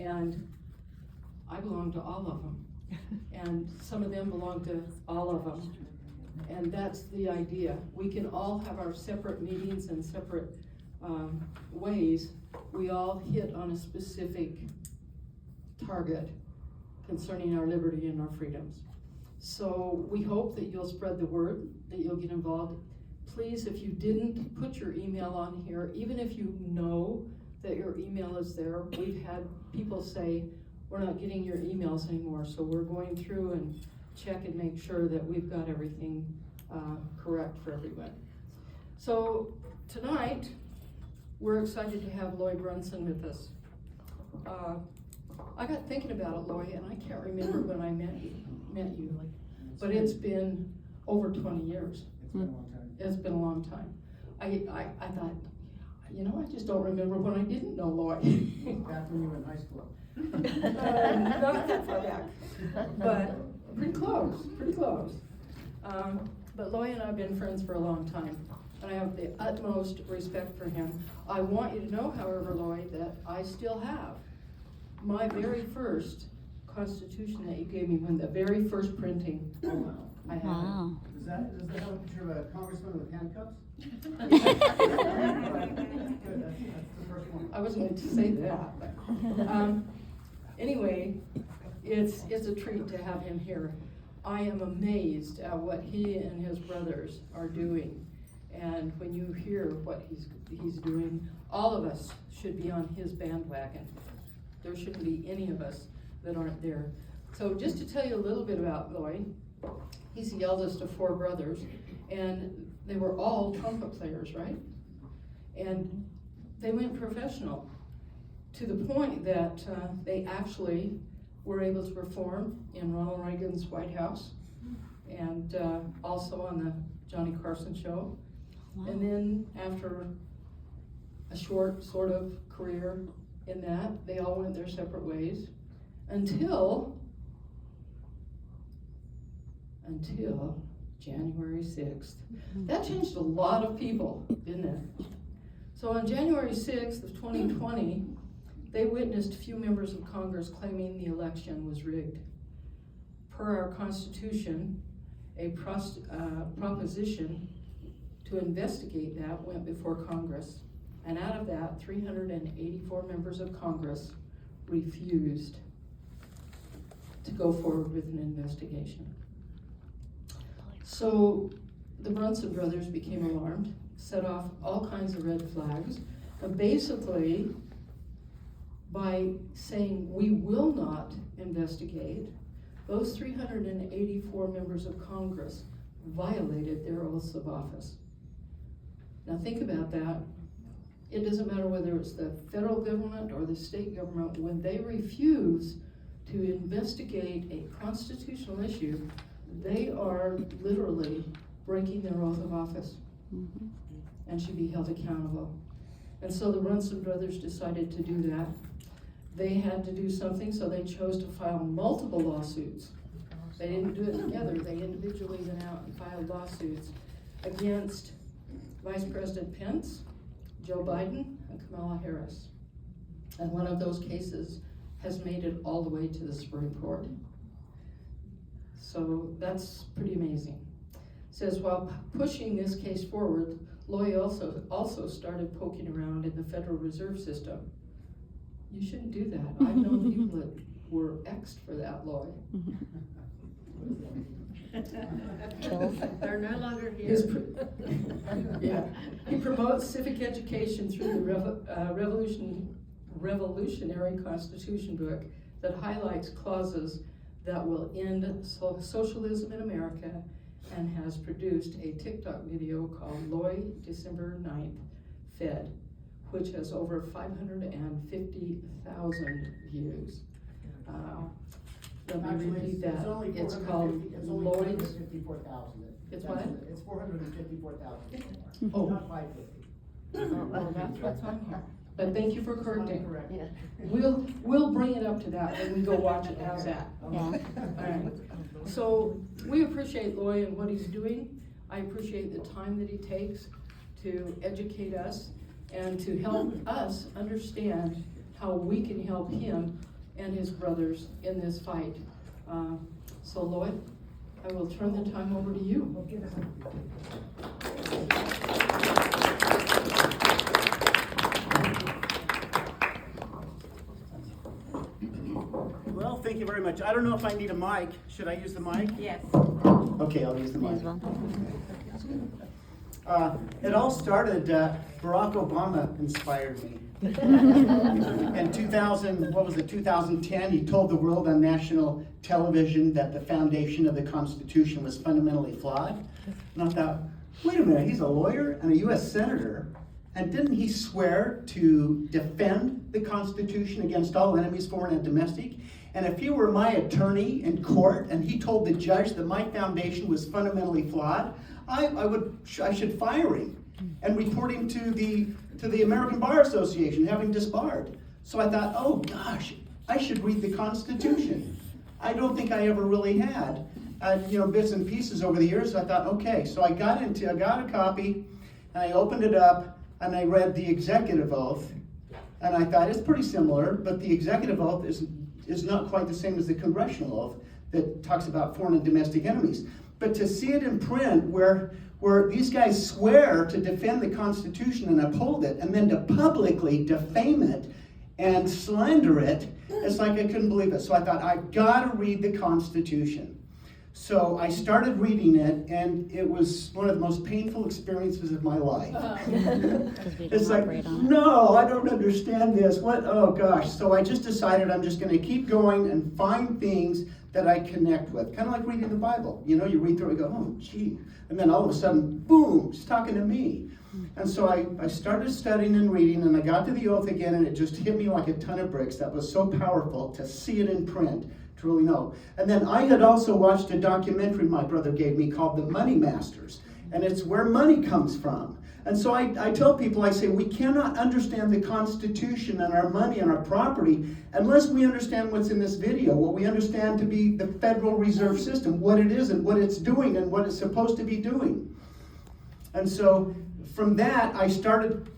and I belong to all of them. And some of them belong to all of them. And that's the idea. We can all have our separate meetings and separate ways. We all hit on a specific target concerning our liberty and our freedoms. So we hope that you'll spread the word, that you'll get involved. Please, if you didn't, put your email on here, even if you know that your email is there. We've had people say, we're not getting your emails anymore, so we're going through and check and make sure that we've got everything correct for everyone. So tonight, we're excited to have Loy Brunson with us. I got thinking about it, Loy, and I can't remember when I met you, but it's been over 20 years. It's been a long time. It's been a long time. I thought, you know, I just don't remember when I didn't know Loy. Back when you were in high school. Not that far back, but pretty close, pretty close. But Loy and I have been friends for a long time, and I have the utmost respect for him. I want you to know, however, Loy, that I still have my very first Constitution that you gave me, when the very first printing. Oh, wow. I have Wow. Does that have a picture of a congressman with handcuffs? it. Good, that's the first one. I wasn't going to say that, but, anyway, it's a treat to have him here. I am amazed at what he and his brothers are doing. And when you hear what he's doing, all of us should be on his bandwagon. There shouldn't be any of us that aren't there. So just to tell you a little bit about Loy, he's the eldest of 4 brothers, and they were all trumpet players, right? And they went professional to the point that they actually were able to perform in Ronald Reagan's White House, and also on the Johnny Carson show. Wow. And then after a short sort of career in that, they all went their separate ways until January 6th. That changed a lot of people, didn't it? So on January 6th of 2020, they witnessed a few members of Congress claiming the election was rigged. Per our Constitution, a proposition to investigate that went before Congress. And out of that, 384 members of Congress refused to go forward with an investigation. So the Brunson brothers became alarmed, set off all kinds of red flags, and basically, by saying we will not investigate, those 384 members of Congress violated their oaths of office. Now think about that. It doesn't matter whether it's the federal government or the state government, when they refuse to investigate a constitutional issue, they are literally breaking their oath of office and should be held accountable. And so the Brunson brothers decided to do that. They had to do something, so they chose to file multiple lawsuits. They didn't do it together, they individually went out and filed lawsuits against Vice President Pence, Joe Biden, and Kamala Harris. And one of those cases has made it all the way to the Supreme Court. So that's pretty amazing. It says, while pushing this case forward, Loy also started poking around in the Federal Reserve System. You shouldn't do that. I've known people that were X'd for that, Loy. They're no longer here. Yeah. He promotes civic education through the Revolutionary Constitution book that highlights clauses that will end socialism in America, and has produced a TikTok video called Loy December 9th Fed, which has over 550,000 views. Let me repeat that. It's called Loy. 454,000. It's what? It's 454,000. Oh. Not 550. Well, that's what's on here. But thank you for correcting. Correct. Yeah. We'll bring it up to that when we go watch it. How's that? Yeah. All right. So we appreciate Loy and what he's doing. I appreciate the time that he takes to educate us and to help us understand how we can help him and his brothers in this fight. So Lloyd, I will turn the time over to you. Well, thank you very much. I don't know if I need a mic. Should I use the mic? Yes. Okay, I'll use the mic. As well. It all started, Barack Obama inspired me. In 2010, he told the world on national television that the foundation of the Constitution was fundamentally flawed. And I thought, wait a minute, he's a lawyer and a U.S. Senator, and didn't he swear to defend the Constitution against all enemies, foreign and domestic? And if he were my attorney in court and he told the judge that my foundation was fundamentally flawed, I should fire him and report him to the American Bar Association, have him disbarred. So I thought, oh gosh, I should read the Constitution. I don't think I ever really had, bits and pieces over the years. So I thought, okay, so I got a copy, and I opened it up, and I read the executive oath, and I thought it's pretty similar, but the executive oath is not quite the same as the congressional oath that talks about foreign and domestic enemies. But to see it in print where these guys swear to defend the Constitution and uphold it, and then to publicly defame it and slander it, it's like I couldn't believe it. So I thought, I've got to read the Constitution. So I started reading it, and it was one of the most painful experiences of my life. It's like, no, I don't understand this. What? Oh gosh. So I just decided I'm just going to keep going and find things that I connect with. Kind of like reading the Bible. You read through it and go, oh gee. And then all of a sudden, boom, it's talking to me. And so I started studying and reading, and I got to the oath again, and it just hit me like a ton of bricks. That was so powerful to see it in print, to really know. And then I had also watched a documentary my brother gave me called The Money Masters, and it's where money comes from. And so I tell people, I say, we cannot understand the Constitution and our money and our property unless we understand what's in this video, what we understand to be the Federal Reserve System, what it is and what it's doing and what it's supposed to be doing. And so from that, I started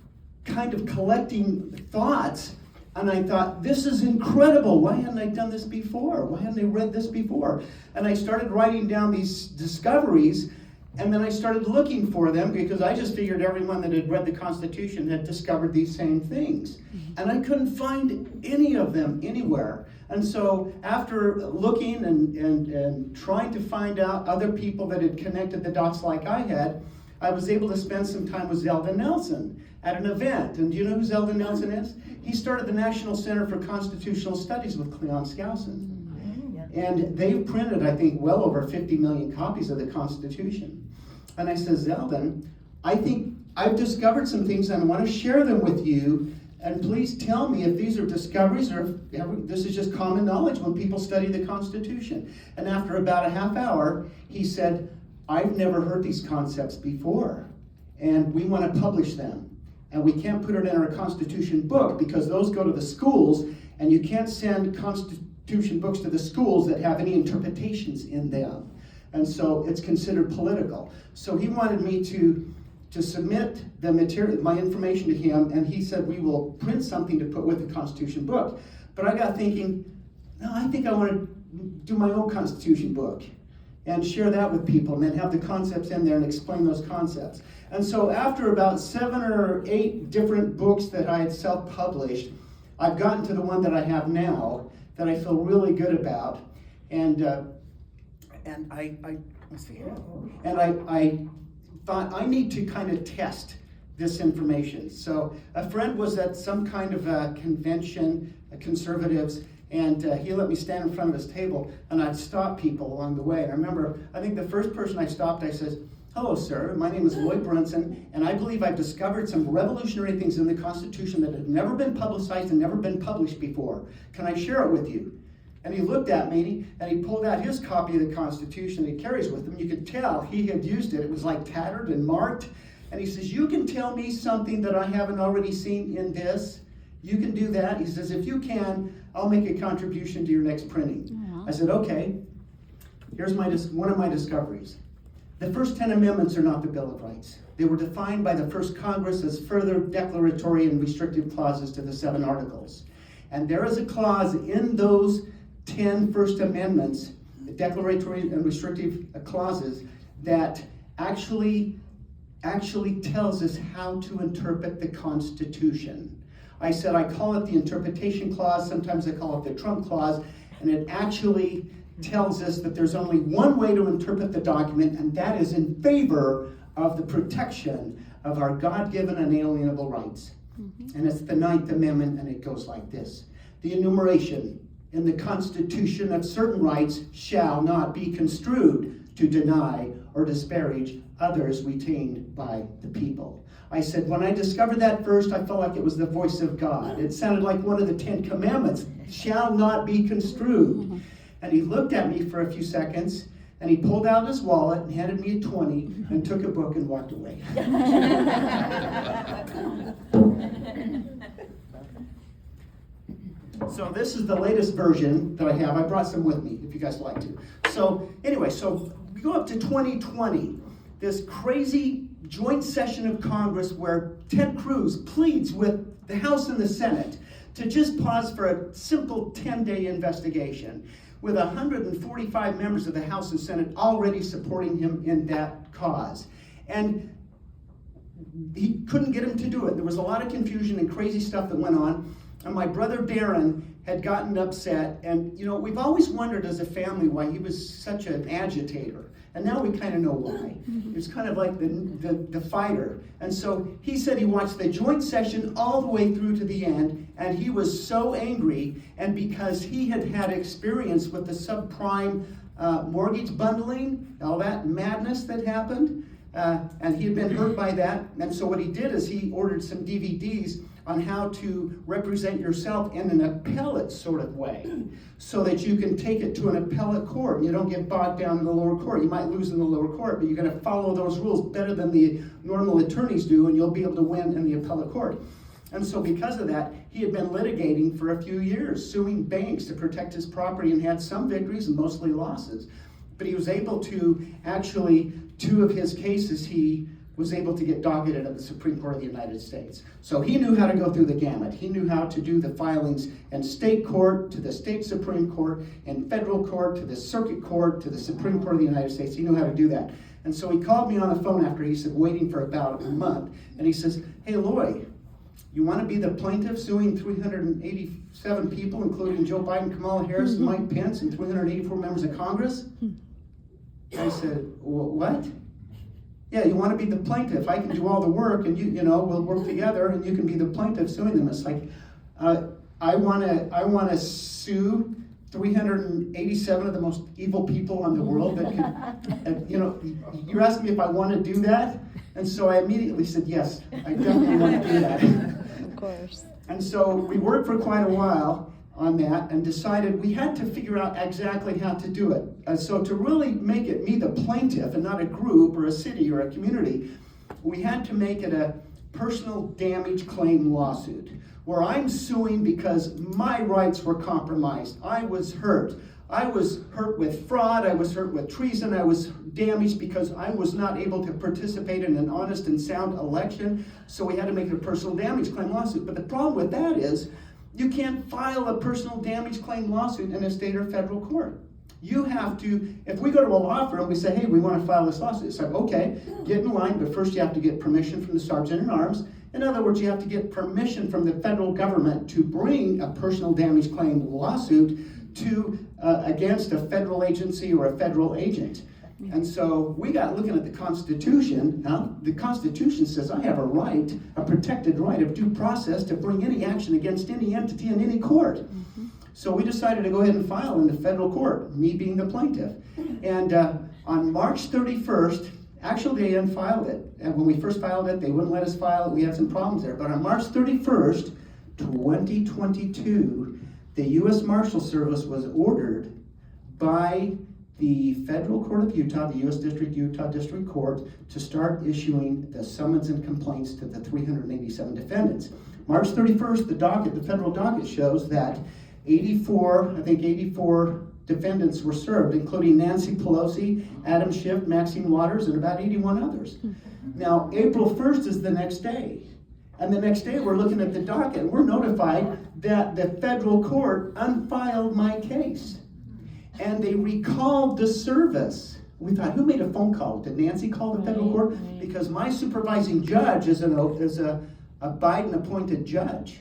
kind of collecting thoughts, and I thought, this is incredible. Why hadn't I done this before? Why hadn't I read this before? And I started writing down these discoveries, and then I started looking for them because I just figured everyone that had read the Constitution had discovered these same things. And I couldn't find any of them anywhere. And so after looking and trying to find out other people that had connected the dots like I had, I was able to spend some time with Zelda Nelson at an event. And do you know who Zelda Nelson is? He started the National Center for Constitutional Studies with Cleon Skousen. And they've printed, I think, well over 50 million copies of the Constitution. And I said, Zeldin, I think I've discovered some things and I want to share them with you. And please tell me if these are discoveries or if this is just common knowledge when people study the Constitution. And after about a half hour, he said, I've never heard these concepts before. And we want to publish them. And we can't put it in our Constitution book because those go to the schools, and you can't send Constitution books to the schools that have any interpretations in them. And so it's considered political. So he wanted me to submit the material, my information to him, and he said we will print something to put with the Constitution book. But I got thinking, no, I think I want to do my own Constitution book and share that with people and then have the concepts in there and explain those concepts. And so after about 7 or 8 different books that I had self-published, I've gotten to the one that I have now that I feel really good about. And I let's see here. And I thought I need to kind of test this information. So a friend was at some kind of a convention, conservatives, and he let me stand in front of his table, and I'd stop people along the way. And I remember, I think the first person I stopped, I said, hello, sir, my name is Loy Brunson, and I believe I've discovered some revolutionary things in the Constitution that have never been publicized and never been published before. Can I share it with you? And he looked at me, and he pulled out his copy of the Constitution he carries with him. You could tell he had used it. It was like tattered and marked. And he says, you can tell me something that I haven't already seen in this? You can do that? He says, if you can, I'll make a contribution to your next printing. Aww. I said, okay. Here's one of my discoveries. The first 10 amendments are not the Bill of Rights. They were defined by the first Congress as further declaratory and restrictive clauses to the 7 articles. And there is a clause in those 10 First Amendments, the declaratory and restrictive clauses, that actually tells us how to interpret the Constitution. I said I call it the interpretation clause, sometimes I call it the Trump clause, and it actually tells us that there's only one way to interpret the document, and that is in favor of the protection of our God-given unalienable rights. And it's the 9th Amendment, and it goes like this. The enumeration in the Constitution of certain rights shall not be construed to deny or disparage others retained by the people. I said, when I discovered that first, I felt like it was the voice of God. It sounded like one of the 10 Commandments, shall not be construed. And he looked at me for a few seconds, and he pulled out his wallet and handed me a 20 and took a book and walked away. So this is the latest version that I have. I brought some with me if you guys like to. So anyway, so we go up to 2020, this crazy joint session of Congress where Ted Cruz pleads with the House and the Senate to just pause for a simple 10-day investigation, with 145 members of the House and Senate already supporting him in that cause. And he couldn't get him to do it. There was a lot of confusion and crazy stuff that went on. And my brother Darren had gotten upset. And, you know, we've always wondered as a family why he was such an agitator. And now we kind of know why. He was kind of like the fighter. And so he said he watched the joint session all the way through to the end, and he was so angry, and because he had had experience with the subprime mortgage bundling, all that madness that happened, and he had been hurt by that. And so what he did is he ordered some DVDs on how to represent yourself in an appellate sort of way, so that you can take it to an appellate court. You don't get bogged down in the lower court. You might lose in the lower court, but you're going to follow those rules better than the normal attorneys do, and you'll be able to win in the appellate court. And so because of that, he had been litigating for a few years, suing banks to protect his property, and had some victories and mostly losses. But he was able to actually, 2 of his cases, he was able to get docketed at the Supreme Court of the United States. So he knew how to go through the gamut. He knew how to do the filings in state court, to the state Supreme Court, and federal court, to the circuit court, to the Supreme Court of the United States. He knew how to do that. And so he called me on the phone after he said waiting for about a month. And he says, hey, Loy, you want to be the plaintiff suing 387 people, including Joe Biden, Kamala Harris, and Mike Pence, and 384 members of Congress? I said, what? Yeah, you want to be the plaintiff. I can do all the work, and we'll work together, and you can be the plaintiff suing them. It's like, I want to sue 387 of the most evil people in the world that can, you're asking me if I want to do that? And so I immediately said, yes, I definitely want to do that. Of course. And so we worked for quite a while on that and decided we had to figure out exactly how to do it. So to really make it me the plaintiff and not a group or a city or a community, we had to make it a personal damage claim lawsuit, where I'm suing because my rights were compromised. I was hurt. I was hurt with fraud. I was hurt with treason. I was damaged because I was not able to participate in an honest and sound election. So we had to make it a personal damage claim lawsuit. But the problem with that is you can't file a personal damage claim lawsuit in a state or federal court. You have to, if we go to a law firm, we say, hey, we want to file this lawsuit. It's like, okay, get in line, but first you have to get permission from the Sergeant-at-Arms. In other words, you have to get permission from the federal government to bring a personal damage claim lawsuit against a federal agency or a federal agent. And so we got looking at the Constitution. Now, the Constitution says I have a right, a protected right of due process to bring any action against any entity in any court. So we decided to go ahead and file in the federal court, me being the plaintiff. And on March 31st, actually they unfiled it. And when we first filed it, they wouldn't let us file it. We had some problems there. But on March 31st, 2022, the U.S. Marshal Service was ordered by the Federal Court of Utah, the U.S. Utah District Court, to start issuing the summons and complaints to the 387 defendants. March 31st, the federal docket shows that 84 defendants were served, including Nancy Pelosi, Adam Schiff, Maxine Waters, and about 81 others. Now, April 1st is the next day. And the next day, we're looking at the docket, and we're notified that the federal court unfiled my case. And they recalled the service. We thought, who made a phone call? Did Nancy call the federal court? Because my supervising judge is a Biden-appointed judge.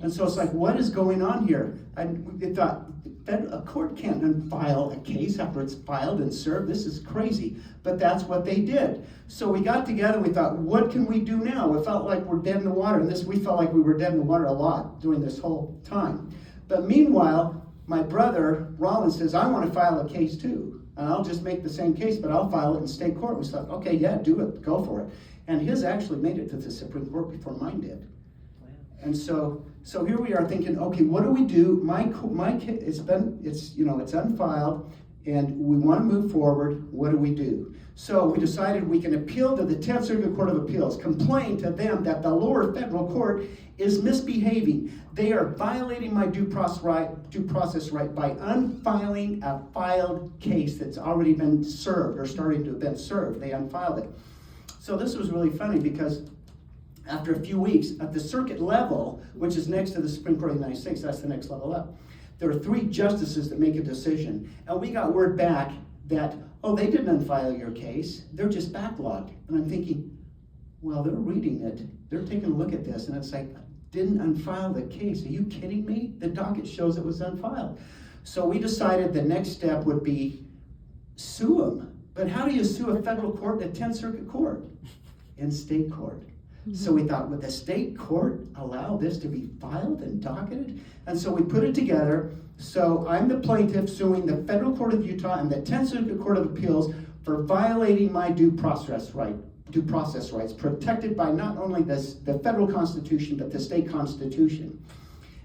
And so it's like, what is going on here? We thought, a court can't unfile a case after it's filed and served. This is crazy. But that's what they did. So we got together and we thought, what can we do now? We felt like we're dead in the water. And we felt like we were dead in the water a lot during this whole time. But meanwhile, my brother, Rollins, says, I want to file a case too. And I'll just make the same case, but I'll file it in state court. We thought, okay, yeah, do it. Go for it. And his actually made it to the Supreme Court before mine did. And so here we are thinking, okay, what do we do? My case, it's unfiled, and we want to move forward. What do we do? So we decided we can appeal to the 10th Circuit Court of Appeals, complain to them that the lower federal court is misbehaving. They are violating my due process right by unfiling a filed case that's already been served or starting to have been served. They unfiled it. So this was really funny because after a few weeks, at the circuit level, which is next to the Supreme Court of the United States, that's the next level up, there are 3 justices that make a decision. And we got word back that, oh, they didn't unfile your case, they're just backlogged. And I'm thinking, well, they're reading it, they're taking a look at this, and it's like, didn't unfile the case. Are you kidding me? The docket shows it was unfiled. So we decided the next step would be sue them. But how do you sue a federal court in a 10th Circuit Court? In state court. So we thought, would the state court allow this to be filed and docketed? And so we put it together. So I'm the plaintiff suing the Federal Court of Utah and the 10th Circuit Court of Appeals for violating my due process rights, protected by not only the federal constitution, but the state constitution.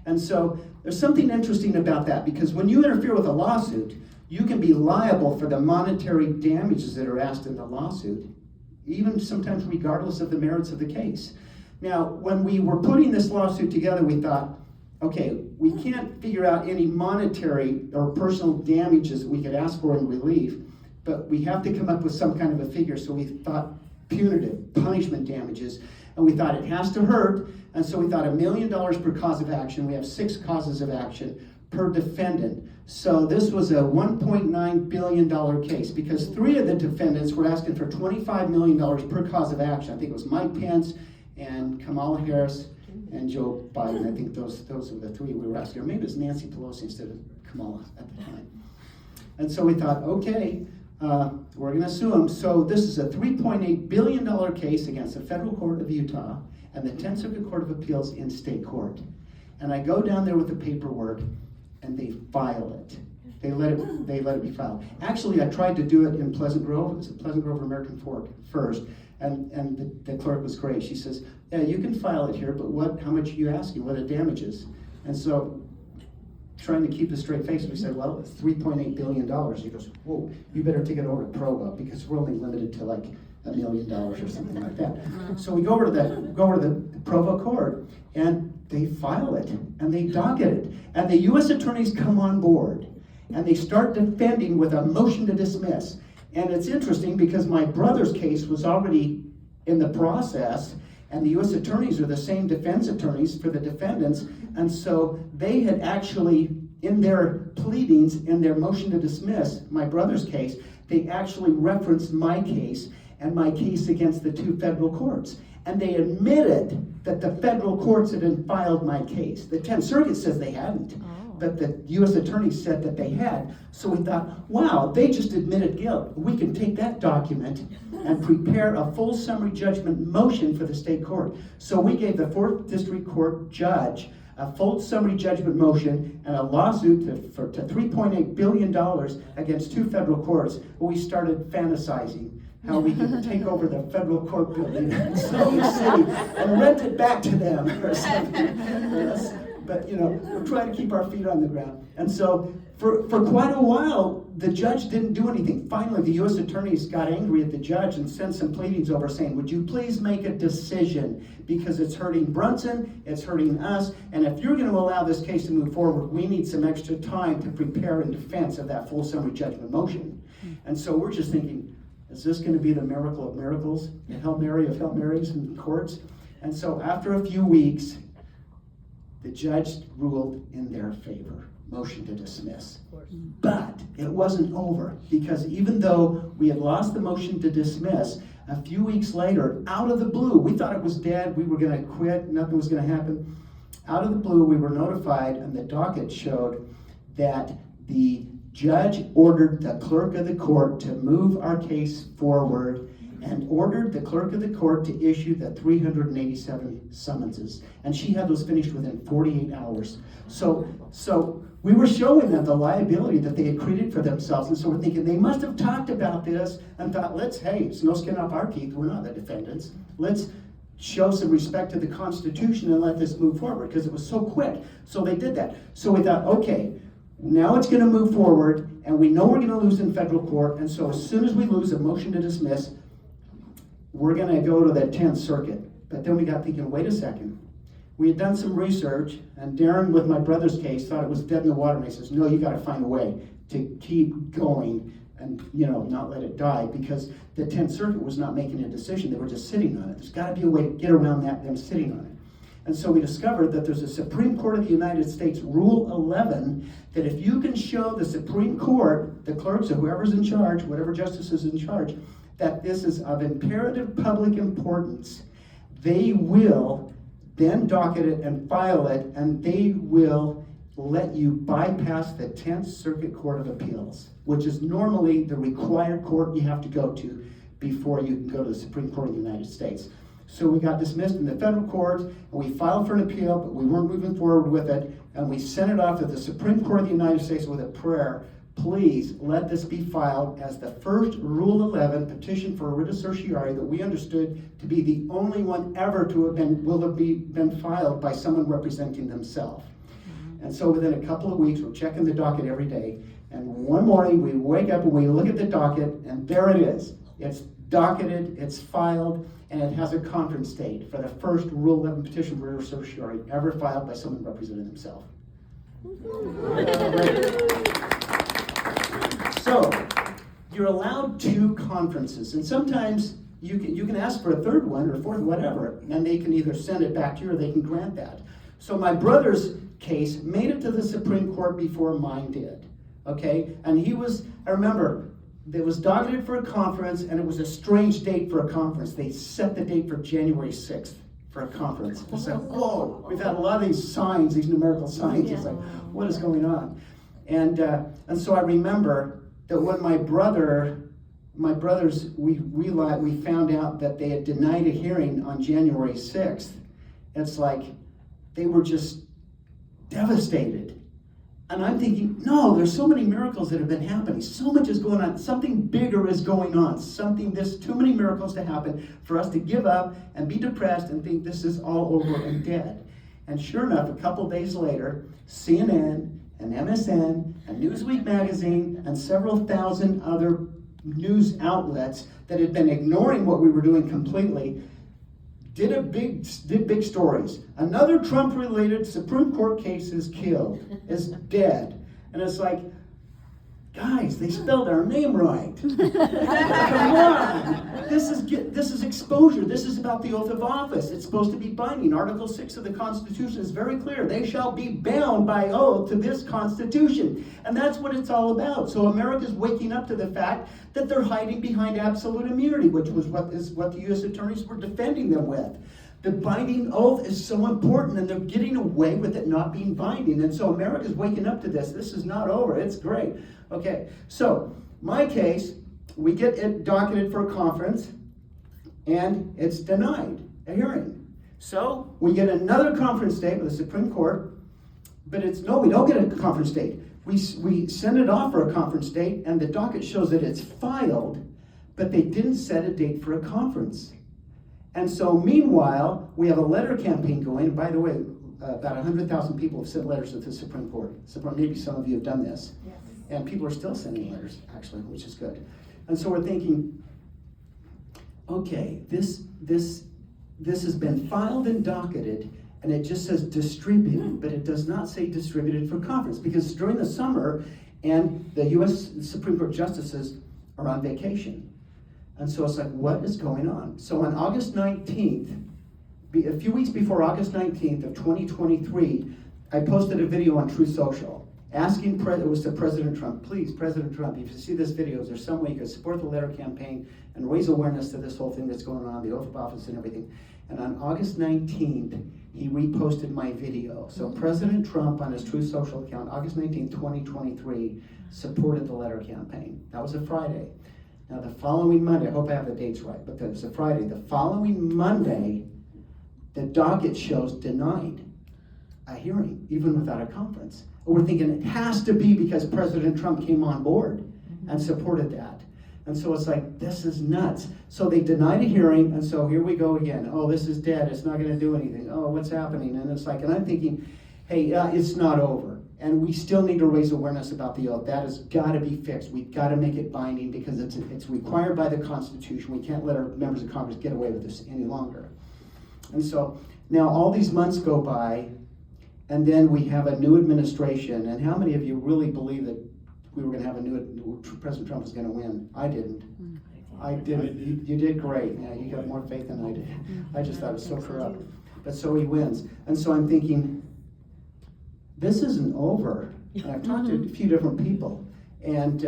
And so there's something interesting about that, because when you interfere with a lawsuit, you can be liable for the monetary damages that are asked in the lawsuit, even sometimes regardless of the merits of the case. Now, when we were putting this lawsuit together, we thought, okay, we can't figure out any monetary or personal damages that we could ask for in relief, but we have to come up with some kind of a figure. So we thought punitive punishment damages, and we thought it has to hurt, and so we thought $1 million per cause of action. We have 6 causes of action per defendant. So this was a $1.9 billion case, because 3 of the defendants were asking for $25 million per cause of action. I think it was Mike Pence and Kamala Harris and Joe Biden. I think those are the 3 we were asking. Or maybe it was Nancy Pelosi instead of Kamala at the time. And so we thought, okay, we're going to sue them. So this is a $3.8 billion case against the Federal Court of Utah and the 10th Circuit Court of Appeals in state court. And I go down there with the paperwork, and they file it. They let it be filed. Actually, I tried to do it in Pleasant Grove. It was at Pleasant Grove American Fork first, and the clerk was great. She says, yeah, you can file it here, but how much are you asking? What are the damages? And so, trying to keep a straight face, we said, well, it's $3.8 billion. He goes, whoa, you better take it over to Provo, because we're only limited to like $1 million or something like that. So we go over to the Provo court, and they file it, and they docket it, and the U.S. attorneys come on board, and they start defending with a motion to dismiss. And it's interesting because my brother's case was already in the process, and the U.S. attorneys are the same defense attorneys for the defendants, and so they had actually, in their pleadings, in their motion to dismiss my brother's case, they actually referenced my case and my case against the 2 federal courts. And they admitted that the federal courts had filed my case. The 10th Circuit says they hadn't, but the U.S. attorney said that they had. So we thought, wow, they just admitted guilt. We can take that document and prepare a full summary judgment motion for the state court. So we gave the 4th District Court judge a full summary judgment motion and a lawsuit to $3.8 billion against 2 federal courts. We started fantasizing how we could take over the federal court building in Salt Lake City and rent it back to them or something. Yes. But we're trying to keep our feet on the ground. And so for quite a while, the judge didn't do anything. Finally, the U.S. attorneys got angry at the judge and sent some pleadings over saying, would you please make a decision, because it's hurting Brunson, it's hurting us, and if you're going to allow this case to move forward, we need some extra time to prepare in defense of that full summary judgment motion. And so we're just thinking, is this going to be the miracle of miracles, the Hail Mary of Hail Marys in courts? And so after a few weeks, The judge ruled in their favor, motion to dismiss. But it wasn't over, because even though we had lost the motion to dismiss, a few weeks later, out of the blue, we thought it was dead, we were gonna quit, nothing was gonna happen. Out of the blue, we were notified, and the docket showed that the judge ordered the clerk of the court to move our case forward, and ordered the clerk of the court to issue the 387 summonses. And she had those finished within 48 hours. So we were showing them the liability that they had created for themselves. And so we're thinking, they must have talked about this and thought, hey, it's no skin off our teeth, we're not the defendants. Let's show some respect to the Constitution and let this move forward, because it was so quick. So they did that. So we thought, okay, now it's gonna move forward, and we know we're gonna lose in federal court, and so as soon as we lose a motion to dismiss, we're gonna go to the 10th Circuit. But then we got thinking, wait a second. We had done some research, and Darren, with my brother's case, thought it was dead in the water, and he says, no, you gotta find a way to keep going and not let it die, because the 10th Circuit was not making a decision, they were just sitting on it. There's gotta be a way to get around that, them sitting on it. And so we discovered that there's a Supreme Court of the United States, Rule 11, that if you can show the Supreme Court, the clerks or whoever's in charge, whatever justice is in charge, that this is of imperative public importance, they will then docket it and file it, and they will let you bypass the 10th Circuit Court of Appeals, which is normally the required court you have to go to before you can go to the Supreme Court of the United States. So we got dismissed in the federal court, and we filed for an appeal, but we weren't moving forward with it, and we sent it off to the Supreme Court of the United States with a prayer. Please let this be filed as the first Rule 11 petition for a writ of certiorari that we understood to be the only one ever to have been filed by someone representing themselves. And so within a couple of weeks, we're checking the docket every day, and one morning we wake up and we look at the docket, and there it is. It's docketed, it's filed, and it has a conference date for the first Rule 11 petition for a writ of certiorari ever filed by someone representing themselves. So, you're allowed 2 conferences, and sometimes you can ask for a third one or a fourth, whatever, and they can either send it back to you or they can grant that. So my brother's case made it to the Supreme Court before mine did, okay? And I remember, it was docketed for a conference, and it was a strange date for a conference. They set the date for January 6th for a conference. It's like, whoa, we've had a lot of these signs, these numerical signs. It's like, what is going on? And so I remember that when my brothers, we found out that they had denied a hearing on January 6th. It's like they were just devastated. And I'm thinking, no, there's so many miracles that have been happening. So much is going on. Something bigger is going on. There's too many miracles to happen for us to give up and be depressed and think this is all over and dead. And sure enough, a couple days later, CNN and MSN and Newsweek magazine and several thousand other news outlets that had been ignoring what we were doing completely did big stories. Another Trump-related Supreme Court case is dead. And it's like, guys, they spelled our name right. Come on. This is exposure. This is about the oath of office. It's supposed to be binding. Article 6 of the Constitution is very clear. They shall be bound by oath to this Constitution. And that's what it's all about. So America's waking up to the fact that they're hiding behind absolute immunity, which was what the U.S. attorneys were defending them with. The binding oath is so important, and they're getting away with it not being binding. And so America's waking up to this. This is not over. It's great. Okay, so my case, we get it docketed for a conference, and it's denied a hearing. So we get another conference date with the Supreme Court, but we don't get a conference date. We send it off for a conference date, and the docket shows that it's filed, but they didn't set a date for a conference. And so meanwhile, we have a letter campaign going. And by the way, about 100,000 people have sent letters to the Supreme Court. So maybe some of you have done this. Yes. And people are still sending letters, actually, which is good. And so we're thinking, okay, this has been filed and docketed, and it just says distributed, but it does not say distributed for conference, because during the summer, and the U.S. Supreme Court justices are on vacation. And so it's like, what is going on? So on August 19th, a few weeks before August 19th of 2023, I posted a video on Truth Social asking, it was to President Trump, please, President Trump, if you see this video, is there some way you could support the letter campaign and raise awareness to this whole thing that's going on, the oath of office and everything. And on August 19th, he reposted my video. So President Trump on his Truth Social account, August 19th, 2023, supported the letter campaign. That was a Friday. Now the following Monday, I hope I have the dates right, but that was a Friday. The following Monday, the docket shows denied a hearing, even without a conference. We're thinking it has to be because President Trump came on board and supported that. And so it's like, this is nuts. So they denied a hearing, and so here we go again. Oh, this is dead, it's not gonna do anything. Oh, what's happening? And it's like, and I'm thinking, hey, it's not over. And we still need to raise awareness about the oath. That has gotta be fixed. We've gotta make it binding because it's required by the Constitution. We can't let our members of Congress get away with this any longer. And so now all these months go by, and then we have a new administration. And how many of you really believe that we were going to have President Trump was going to win? I didn't. I didn't. You did great. Yeah, you got more faith than I did. I just thought it was so corrupt. But so he wins. And so I'm thinking, this isn't over. And I've talked to a few different people. And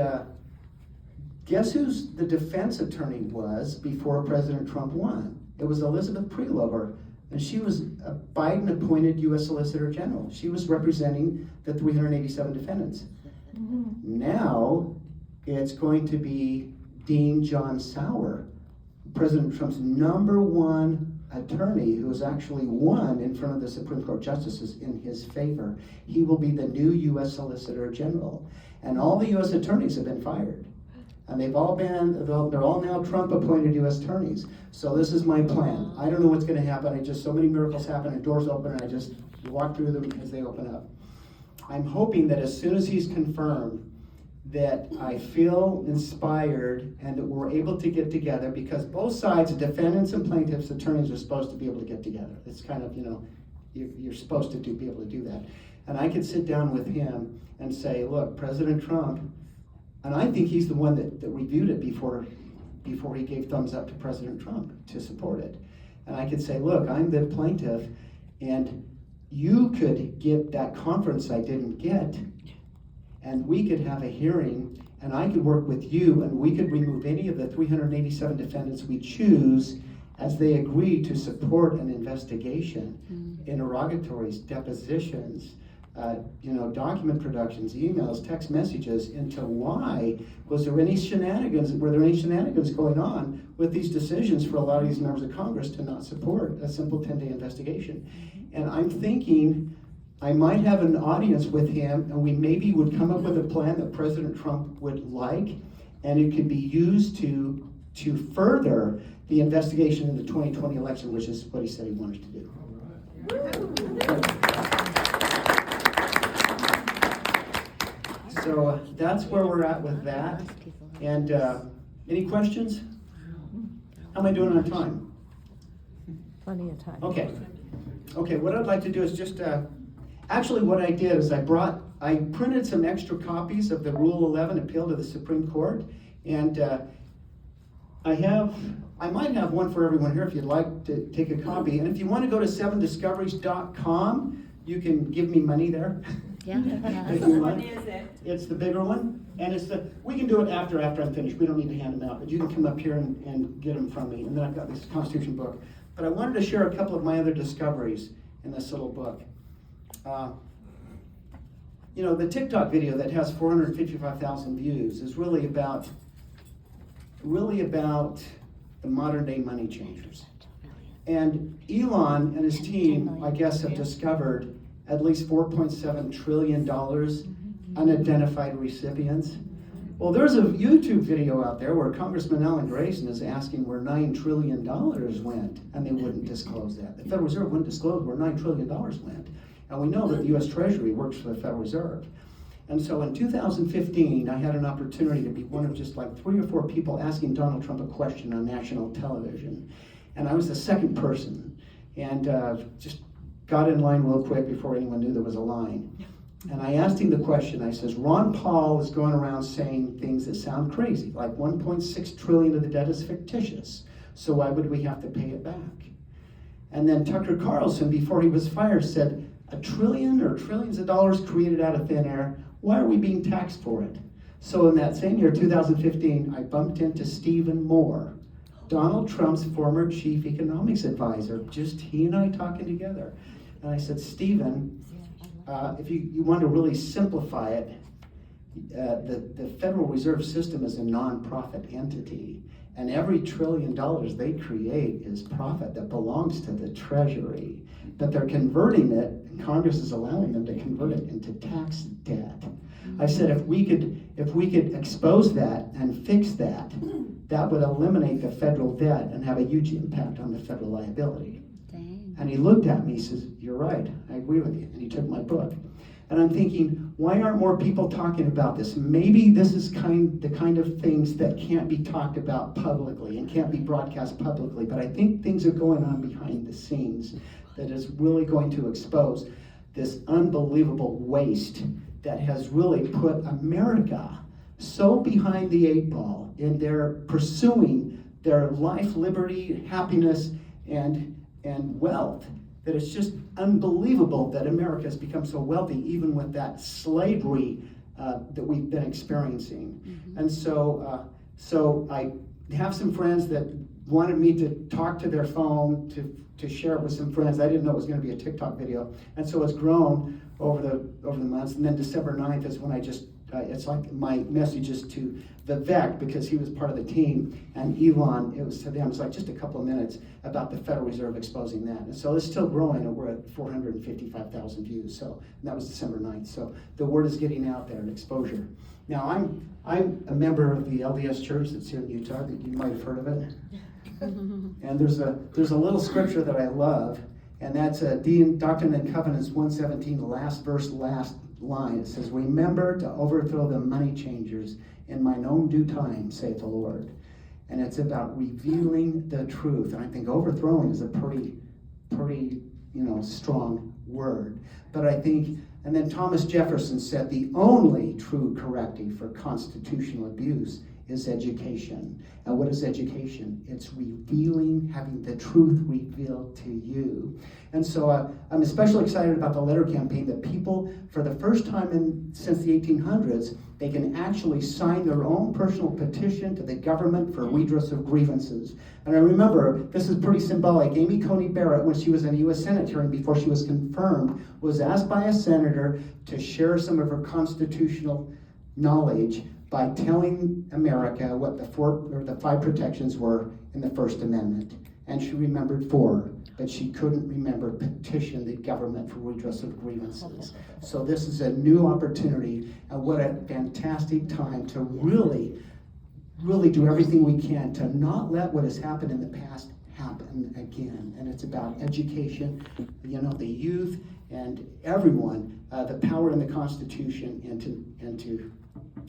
guess who's the defense attorney was before President Trump won? It was Elizabeth Prelogar. And she was a Biden-appointed U.S. Solicitor General. She was representing the 387 defendants. Now, it's going to be Dean John Sauer, President Trump's #1 attorney, who has actually won in front of the Supreme Court justices in his favor. He will be the new U.S. Solicitor General. And all the U.S. attorneys have been fired. And they're all now Trump-appointed U.S. attorneys. So this is my plan. I don't know what's going to happen. So many miracles happen and doors open and I just walk through them as they open up. I'm hoping that as soon as he's confirmed, that I feel inspired and that we're able to get together, because both sides, defendants and plaintiffs, attorneys are supposed to be able to get together. It's kind of, you're supposed to be able to do that. And I could sit down with him and say, look, President Trump, and I think he's the one that reviewed it before he gave thumbs up to President Trump to support it. And I could say, look, I'm the plaintiff, and you could get that conference I didn't get, and we could have a hearing, and I could work with you, and we could remove any of the 387 defendants we choose as they agree to support an investigation, interrogatories, depositions, document productions, emails, text messages into why were there any shenanigans going on with these decisions for a lot of these members of Congress to not support a simple 10-day investigation. And I'm thinking I might have an audience with him, and we maybe would come up with a plan that President Trump would like, and it could be used to further the investigation in the 2020 election, which is what he said he wanted to do. So that's where we're at with that. And any questions? How am I doing on time? Plenty of time. Okay, what I'd like to do is just, actually what I did is I printed some extra copies of the Rule 11 appeal to the Supreme Court, and I might have one for everyone here if you'd like to take a copy. And if you want to go to 7discoveries.com, you can give me money there. Yeah. If you want. It's the bigger one, and we can do it after I'm finished. We don't need to hand them out, but you can come up here and get them from me. And then I've got this Constitution book. But I wanted to share a couple of my other discoveries in this little book. The TikTok video that has 455,000 views is really about the modern day money changers. And Elon and his team, I guess, have discovered at least $4.7 trillion unidentified recipients. Well, there's a YouTube video out there where Congressman Alan Grayson is asking where $9 trillion went, and they wouldn't disclose that. The Federal Reserve wouldn't disclose where $9 trillion went. And we know that the U.S. Treasury works for the Federal Reserve. And so in 2015, I had an opportunity to be one of just like 3 or 4 people asking Donald Trump a question on national television. And I was the second person, and just got in line real quick before anyone knew there was a line. And I asked him the question. I says, Ron Paul is going around saying things that sound crazy, like 1.6 trillion of the debt is fictitious, so why would we have to pay it back? And then Tucker Carlson, before he was fired, said, $1 trillion or trillions of dollars created out of thin air. Why are we being taxed for it? So in that same year, 2015, I bumped into Stephen Moore, Donald Trump's former chief economics advisor, just he and I talking together. And I said, Stephen, if you want to really simplify it, the Federal Reserve System is a nonprofit entity, and every $1 trillion they create is profit that belongs to the Treasury. But they're converting it, and Congress is allowing them to convert it into tax debt. I said if we could expose that and fix that, that would eliminate the federal debt and have a huge impact on the federal liability. Dang. And he looked at me, he says, you're right, I agree with you. And he took my book. And I'm thinking, why aren't more people talking about this? Maybe this is the kind of things that can't be talked about publicly and can't be broadcast publicly, but I think things are going on behind the scenes that is really going to expose this unbelievable waste that has really put America so behind the 8 ball in their pursuing their life, liberty, happiness, and wealth, that it's just unbelievable that America has become so wealthy, even with that slavery that we've been experiencing. Mm-hmm. And so I have some friends that wanted me to talk to their phone, to share it with some friends. I didn't know it was going to be a TikTok video. And so it's grown over the months. And then December 9th is when I just, it's like my message is to Vivek, because he was part of the team, and Elon, it was to them, it's like just a couple of minutes about the Federal Reserve exposing that. And so it's still growing, and we're at 455,000 views. So and that was December 9th. So the word is getting out there and exposure. Now I'm a member of the LDS Church that's here in Utah, that you might have heard of it. And there's a little scripture that I love, and that's Doctrine and Covenants 117, the last verse, last line. It says, remember to overthrow the money changers in mine own due time, saith the Lord. And it's about revealing the truth. And I think overthrowing is a pretty strong word. But I think, and then Thomas Jefferson said, the only true corrective for constitutional abuse is education. And what is education? It's revealing, having the truth revealed to you. And so I'm especially excited about the letter campaign, that people, for the first time since the 1800s, they can actually sign their own personal petition to the government for redress of grievances. And I remember, this is pretty symbolic, Amy Coney Barrett, when she was in a U.S. Senate hearing before she was confirmed, was asked by a senator to share some of her constitutional knowledge by telling America what the 5 protections were in the First Amendment. And she remembered 4, but she couldn't remember petition the government for redress of grievances. So this is a new opportunity, and what a fantastic time to really do everything we can to not let what has happened in the past happen again. And it's about education, the youth and everyone, the power in the Constitution, and to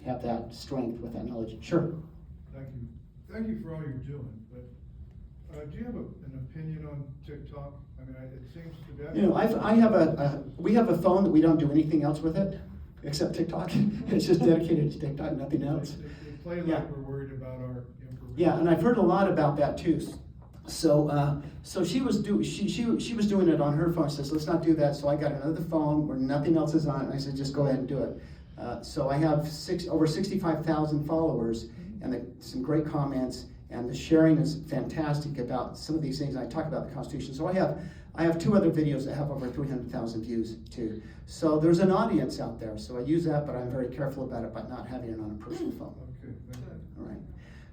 have that strength with that knowledge. Sure. Thank you. Thank you for all you're doing. But do you have an opinion on TikTok? I mean, it seems to be. We have a phone that we don't do anything else with it except TikTok. It's just dedicated to TikTok, nothing else. They play like we're worried about our information. Yeah, and I've heard a lot about that too. So she was doing it on her phone. She says, let's not do that. So I got another phone where nothing else is on it. I said, just go ahead and do it. So I have over 65,000 followers, and some great comments, and the sharing is fantastic about some of these things. I talk about the Constitution. So I have 2 other videos that have over 300,000 views too. So there's an audience out there. So I use that, but I'm very careful about it by not having it on a personal phone. Okay, thank you. All right.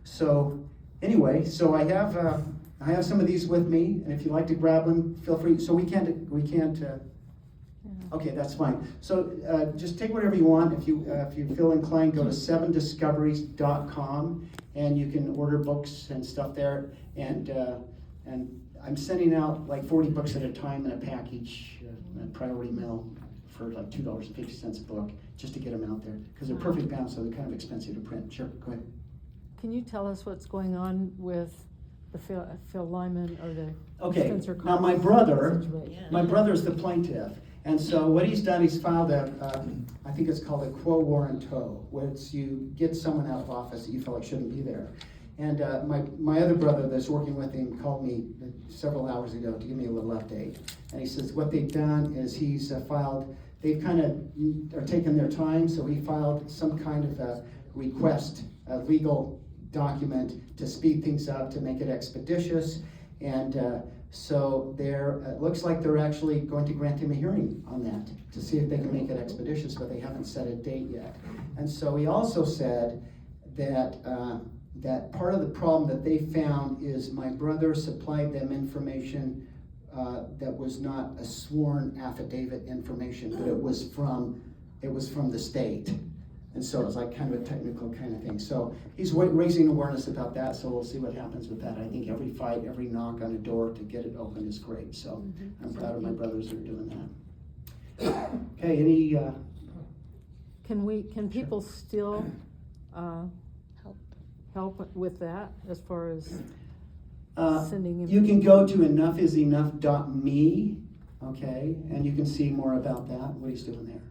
So anyway, so I have some of these with me, and if you'd like to grab them, feel free. So we can't. Okay, that's fine. So just take whatever you want. If you feel inclined, go to 7discoveries.com, and you can order books and stuff there. And I'm sending out like 40 books at a time in a package, a priority mail, for like $2.50 a book, just to get them out there, because they're perfect bound, so they're kind of expensive to print. Sure, go ahead. Can you tell us what's going on with the Phil Lyman or the Spencer Now my brother's the plaintiff. And so what he's done, he's filed I think it's called a quo warranto, where it's you get someone out of office that you feel like shouldn't be there. And my other brother that's working with him called me several hours ago to give me a little update. And he says what they've done is he's filed, they've kind of are taking their time, so he filed some kind of a request, a legal document to speed things up, to make it expeditious. And so it looks like they're actually going to grant him a hearing on that to see if they can make it expeditious, but they haven't set a date yet. And so he also said that that part of the problem that they found is my brother supplied them information that was not a sworn affidavit information, but it was from the state. And so it's like kind of a technical kind of thing. So he's raising awareness about that, so we'll see what happens with that. I think every fight, every knock on a door to get it open is great. So I'm proud of my brothers that are doing that. Okay, any... Can people still help with that as far as sending you can go to enoughisenough.me, okay, and you can see more about that, what he's doing there.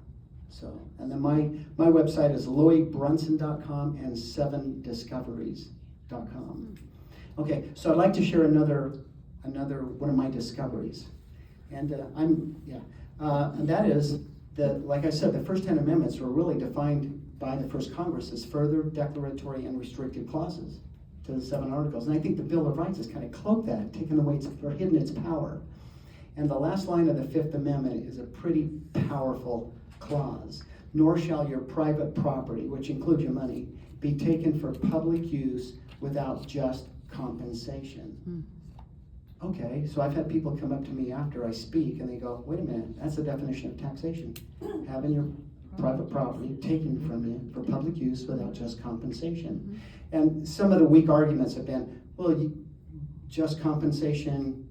So, and then my website is loybrunson.com and 7discoveries.com. Okay, so I'd like to share another one of my discoveries, and and that is that, like I said, the first 10 amendments were really defined by the first Congress as further declaratory and restrictive clauses to the 7 articles. And I think the Bill of Rights has kind of cloaked that, taken away or hidden its power. And the last line of the Fifth Amendment is a pretty powerful clause. Nor shall your private property, which includes your money, be taken for public use without just compensation. Okay, so I've had people come up to me after I speak and they go, wait a minute, that's the definition of taxation. Having your private property taken from you for public use without just compensation. And some of the weak arguments have been, well, just compensation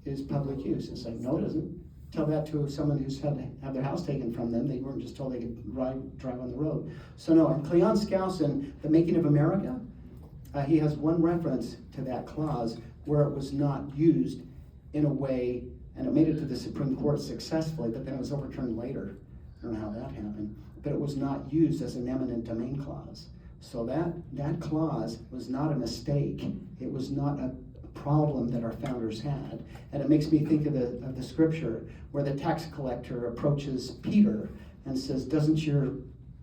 is public use. It's like, no, it isn't. Tell that to someone who's had to have their house taken from them. They weren't just told they could drive on the road. So no, and Cleon Skousen, The Making of America, he has one reference to that clause where it was not used in a way, and it made it to the Supreme Court successfully, but then it was overturned later. I don't know how that happened, but it was not used as an eminent domain clause. So that clause was not a mistake. It was not a problem that our founders had. And it makes me think of the scripture where the tax collector approaches Peter and says, doesn't your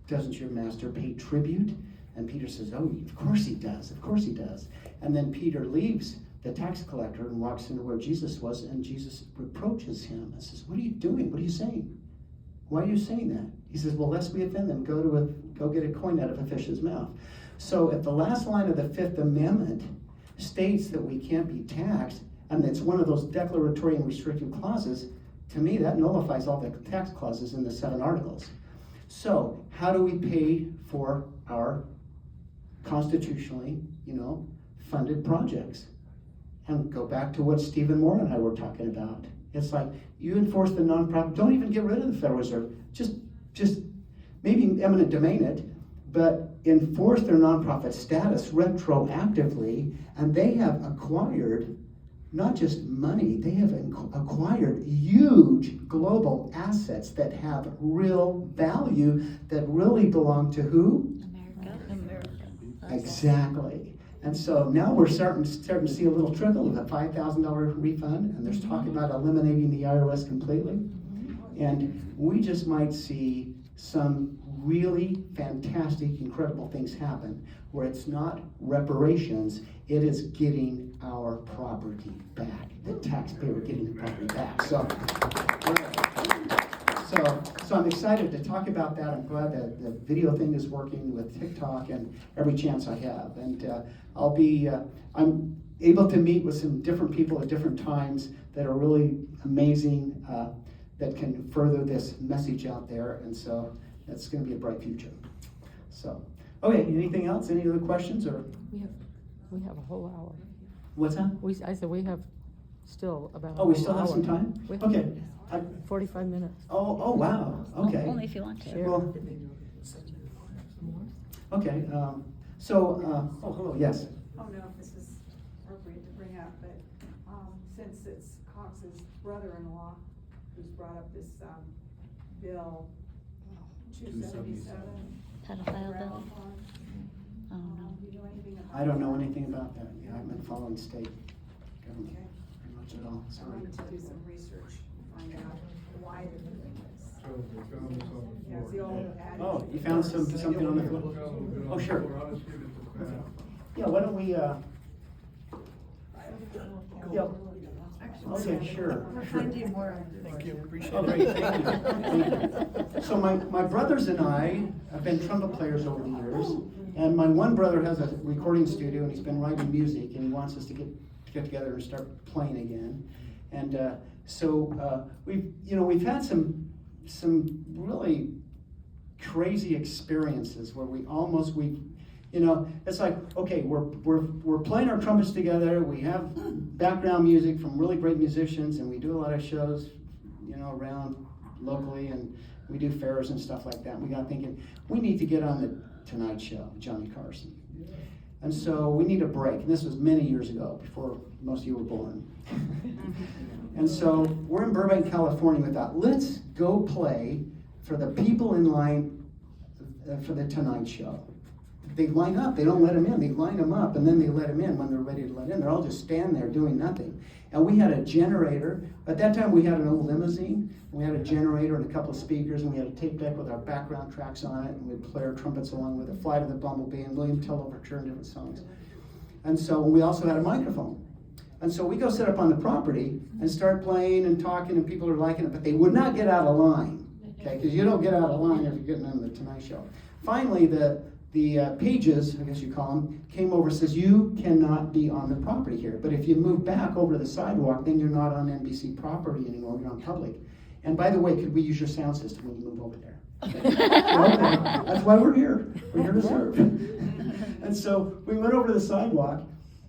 master pay tribute? And Peter says, oh, of course he does, of course he does. And then Peter leaves the tax collector and walks into where Jesus was, and Jesus reproaches him and says, what are you doing? What are you saying? Why are you saying that? He says, well, lest we offend them, go get a coin out of a fish's mouth. So if the last line of the Fifth Amendment states that we can't be taxed, and it's one of those declaratory and restrictive clauses, to me that nullifies all the tax clauses in the 7 articles. So how do we pay for our constitutionally, funded projects? And go back to what Stephen Moore and I were talking about. It's like, you enforce the nonprofit, don't even get rid of the Federal Reserve. Just maybe eminent domain it, but enforce their nonprofit status retroactively, and they have acquired not just money, they have acquired huge global assets that have real value that really belong to who? America. Exactly. And so now we're starting to see a little trickle of a $5,000 refund, and there's talk about eliminating the IRS completely. And we just might see some really fantastic, incredible things happen where it's not reparations, it is getting our property back. The taxpayer getting the property back. So I'm excited to talk about that. I'm glad that the video thing is working with TikTok and every chance I have. And I'm able to meet with some different people at different times that are really amazing, that can further this message out there. And so it's going to be a bright future. So, okay, anything else? Any other questions? Or We have a whole hour. what's that? I said we have still about. Oh, we still have some time? We have Okay. 45 minutes. Oh, wow. Okay. Only if you want to. Sure. Well, okay. Hello, yes. I don't know if this is appropriate to bring up, but since it's Cox's brother-in-law who's brought up this bill 277. Pedophile bill. Brown Farm, Oh, no. do you know anything anything about? I don't know anything about that. Yeah, I've been following state government Okay. pretty much at all. I Sorry. wanted to do some research, find out why they're doing this. So they found this on the Yeah, it's the floor. old adage. Oh, you found something on the floor? Found a little bit on Oh, the sure. floor. I'll just give it to Pat. Yeah, why don't we, yeah. Okay, sure. We're sure. finding more. Thank you, appreciate Oh, great, thank you. Thank you. So my brothers and I have been trumpet players over the years, and my one brother has a recording studio, and he's been writing music, and he wants us to get together and start playing again. And so we've had some really crazy experiences where it's like, okay, we're playing our trumpets together, we have background music from really great musicians, and we do a lot of shows, around locally, and we do fairs and stuff like that. And we got thinking, we need to get on the Tonight Show, Johnny Carson. And so we need a break. And this was many years ago, before most of you were born. And so we're in Burbank, California. We thought, let's go play for the people in line for the Tonight Show. They line up, they don't let them in. They line them up, and then they let them in when they're ready to let in. They're all just standing there doing nothing. And we had a generator. At that time, we had an old limousine. We had a generator and a couple of speakers, and we had a tape deck with our background tracks on it, and we'd play our trumpets along with it, Flight of the Bumblebee and William Tell Overture and different songs. And so we also had a microphone. And so we go set up on the property and start playing and talking, and people are liking it, but they would not get out of line, okay? Because you don't get out of line if you're getting on the Tonight Show. Finally, the pages, I guess you call them, came over and says, you cannot be on the property here. But if you move back over to the sidewalk, then you're not on NBC property anymore, you're on public. And by the way, could we use your sound system when you move over there? Okay. That's why we're here. We're here to serve. And so we went over to the sidewalk,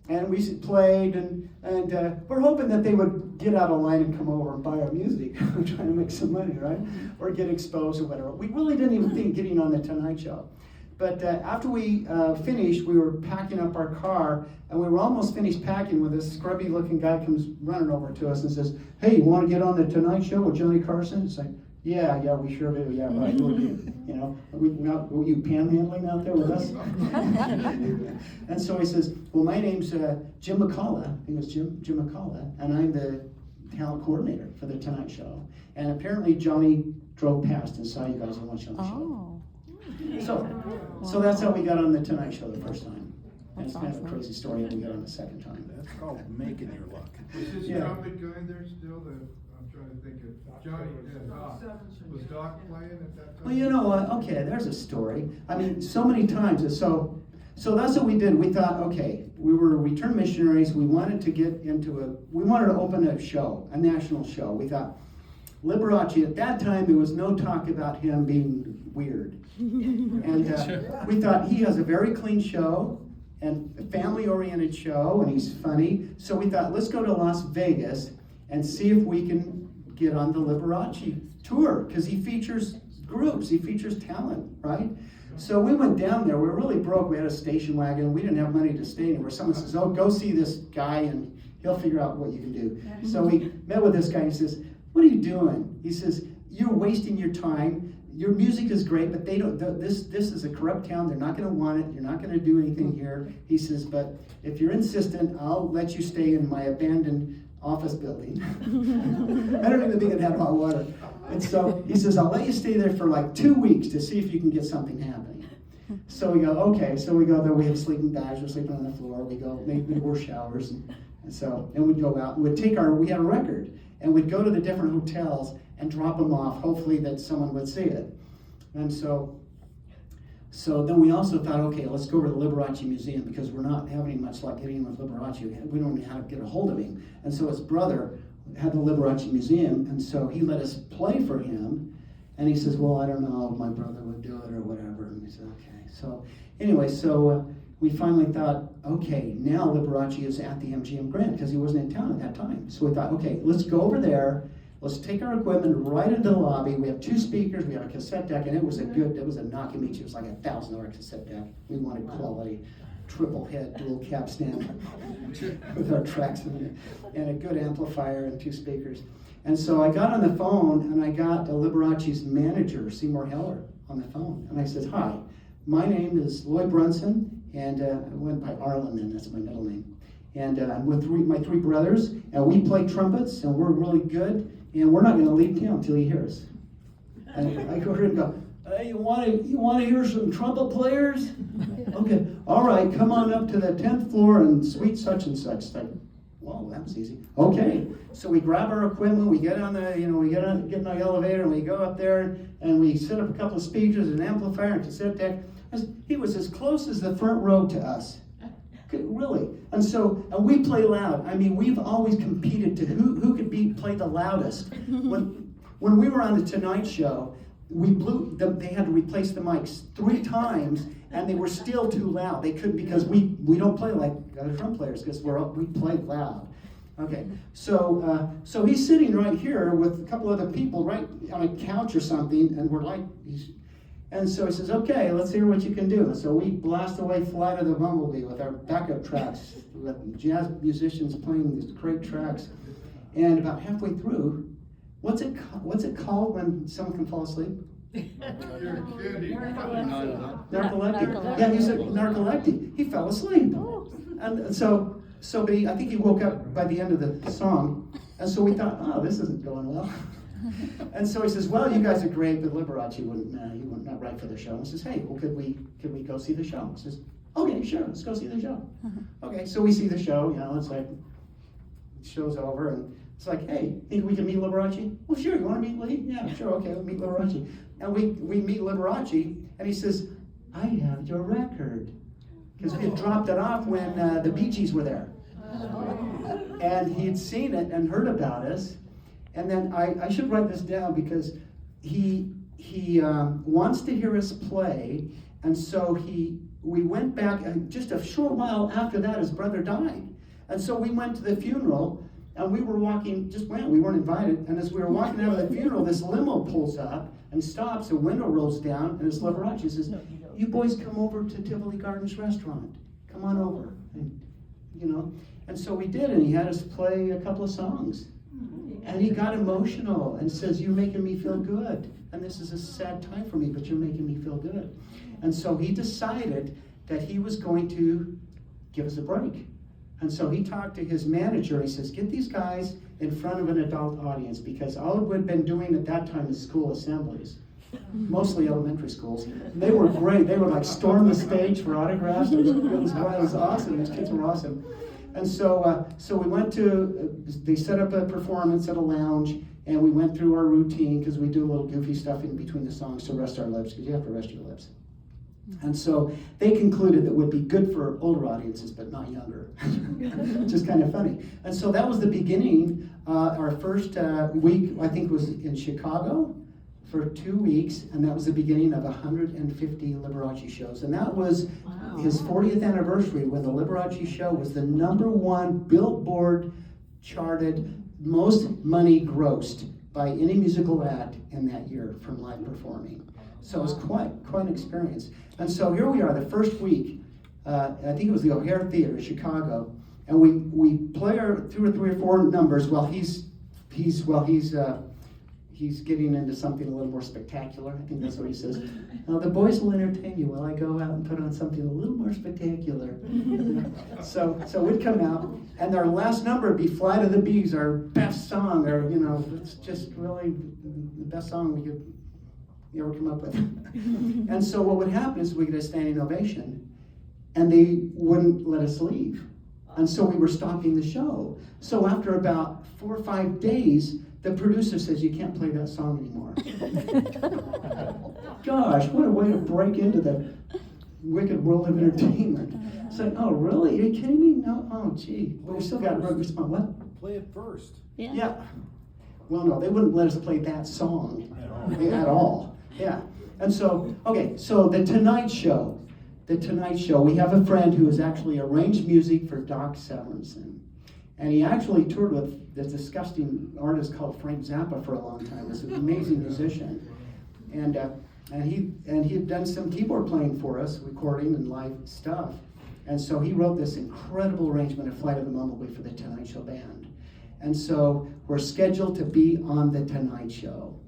and we played, and we're hoping that they would get out of line and come over and buy our music. We're trying to make some money, right? Or get exposed or whatever. We really didn't even think getting on the Tonight Show. But after we finished, we were packing up our car, and we were almost finished packing when this scrubby-looking guy comes running over to us and says, "Hey, you want to get on the Tonight Show with Johnny Carson?" It's like, yeah, we sure do. Yeah, right. Were you panhandling out there with us? And so he says, "Well, my name's Jim McCullough." I think it was Jim McCullough, and I'm the talent coordinator for the Tonight Show. And apparently Johnny drove past and saw you guys and watched on the show. Oh, So that's how we got on the Tonight Show the first time. And it's That's kind of a awesome. crazy story how we got on the second time. That's called making your luck. Is this Yeah. trumpet guy there still? I'm trying to think of Johnny and Doc. Was Doc playing at that time? Well, you know what? Okay, there's a story. I mean, so many times. So that's what we did. We thought, okay, we were returned missionaries. We wanted to we wanted to open a show, a national show. We thought, Liberace, at that time, there was no talk about him being weird. And we thought he has a very clean show and a family-oriented show, and he's funny. So we thought, let's go to Las Vegas and see if we can get on the Liberace tour, because he features groups, he features talent, right? So we went down there. We were really broke. We had a station wagon. We didn't have money to stay anywhere. Someone says, "Oh, go see this guy, and he'll figure out what you can do." So we met with this guy, and he says, "What are you doing?" He says, "You're wasting your time. Your music is great, but they don't. This is a corrupt town. They're not going to want it. You're not going to do anything here." He says, "But if you're insistent, I'll let you stay in my abandoned office building." I don't even think it had hot water. And so he says, "I'll let you stay there for like 2 weeks to see if you can get something happening." So we go, okay. So we go there. We have sleeping bags. We're sleeping on the floor. We go, we wore showers, and we'd go out. We had a record, and we'd go to the different hotels and drop them off, hopefully that someone would see it. And so then we also thought, okay, let's go to the Liberace Museum, because we're not having much luck getting in with Liberace. We don't know how to get a hold of him. And so his brother had the Liberace Museum, and so he let us play for him. And he says, "Well, I don't know if my brother would do it or whatever." And we said, okay. So anyway, we finally thought, okay, now Liberace is at the MGM Grand, because he wasn't in town at that time. So we thought, okay, let's go over there. Let's take our equipment right into the lobby. We have 2 speakers. We have a cassette deck, and it was a Nakamichi. It was like $1,000 cassette deck. We wanted quality, triple head, dual cap stand with our tracks in it, and a good amplifier and 2 speakers. And so I got on the phone, and I got Liberace's manager, Seymour Heller, on the phone. And I said, "Hi, My name is Loy Brunson, and I went by Arlen then, that's my middle name. And I'm with my three brothers, and we play trumpets, and we're really good, and we're not going to leave town until he hears. And I go over and go, hey, you want to hear some trumpet players? Okay, all right, come on up to the 10th floor and suite such and such. It's like, whoa, that was easy. Okay, so we grab our equipment, we get on the, get in our elevator, and we go up there, and we set up a couple of speakers, an amplifier, and cassette deck. He was as close as the front row to us. Really. And we play loud. I mean, we've always competed to who could play the loudest. When we were on the Tonight Show, they had to replace the mics 3 times, and they were still too loud. They couldn't, because we don't play like other drum players, because we play loud. Okay, so he's sitting right here with a couple other people right on a couch or something, and we're like, and so he says, okay, let's hear what you can do. And so we blast away Flight of the Bumblebee with our backup tracks, with jazz musicians playing these great tracks. And about halfway through, what's it called when someone can fall asleep? You're kidding. Narcoleptic. Yeah, he said narcoleptic. He fell asleep. And so I think he woke up by the end of the song. And so we thought, oh, this isn't going well. And so he says, well, you guys are great, but Liberace wouldn't not right for the show. And he says, hey, well, could we go see the show? He says, okay, sure, let's go see the show. Okay, so we see the show, it's like, the show's over, and it's like, hey, think we can meet Liberace? Well, sure, you want to meet Lee? Yeah, sure, okay, we'll meet Liberace. And we meet Liberace, and he says, I have your record. Because we had dropped it off when the Bee Gees were there. And he had seen it and heard about us. And then I should write this down, because he wants to hear us play, and so we went back, and just a short while after that his brother died. And so we went to the funeral, and we were walking, we weren't invited, and as we were walking out of the funeral, this limo pulls up and stops, a window rolls down, and it's Liberace. He says, you boys come over to Tivoli Gardens restaurant, come on over. And so we did, and he had us play a couple of songs. And he got emotional and says, you're making me feel good. And this is a sad time for me, but you're making me feel good. And so he decided that he was going to give us a break. And so he talked to his manager. He says, get these guys in front of an adult audience, because all we'd been doing at that time is school assemblies, mostly elementary schools. And they were great. They would like storm the stage for autographs. It was awesome. These kids were awesome. And so we went they set up a performance at a lounge, and we went through our routine, because we do a little goofy stuff in between the songs to rest our lips, because you have to rest your lips. And so they concluded that it would be good for older audiences, but not younger, which is kind of funny. And so that was the beginning. Our first week, I think, was in Chicago for 2 weeks, and that was the beginning of 150 Liberace shows. And that was his 40th anniversary, when the Liberace show was the #1 Billboard charted, most money grossed by any musical act in that year from live performing. So it was quite an experience. And so here we are, the first week, I think it was the O'Hare Theater in Chicago, and we play our 2 or 3 or 4 numbers while he's getting into something a little more spectacular. I think that's what he says. Now, the boys will entertain you while I go out and put on something a little more spectacular. So we'd come out, and our last number would be Flight of the Bees, our best song, or, it's just really the best song we could ever come up with. And so what would happen is we get a standing ovation, and they wouldn't let us leave. And so we were stopping the show. So after about 4 or 5 days, the producer says, you can't play that song anymore. Gosh, what a way to break into the wicked world of entertainment. It's like, oh, really? Are you kidding me? No? Oh, gee. But we still got to respond. What? Play it first. Yeah. Well, no, they wouldn't let us play that song at all. Yeah. And so, okay, so The Tonight Show. We have a friend who has actually arranged music for Doc Severinsen. And he actually toured with this disgusting artist called Frank Zappa for a long time. He's an amazing musician. And he had done some keyboard playing for us, recording and live stuff. And so he wrote this incredible arrangement of Flight of the Bumblebee for the Tonight Show band. And so we're scheduled to be on the Tonight Show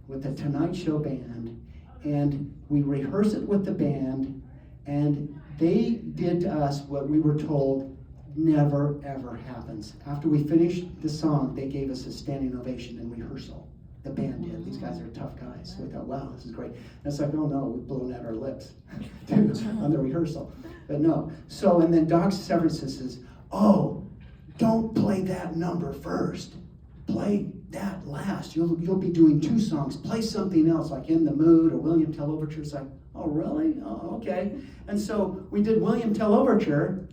with the Tonight Show band. and we rehearse it with the band, and they did to us what we were told never ever happens. After we finished the song, they gave us a standing ovation in rehearsal. The band did. These guys are tough guys. So we thought, wow, this is great. And it's like, oh no, we've blown out our lips on the rehearsal. But no. So, and then Doc Severinsen says, oh, don't play that number first. Play that last. You'll be doing 2 songs. Play something else, like In the Mood or William Tell Overture. It's like, oh really? Oh, okay. And so we did William Tell Overture,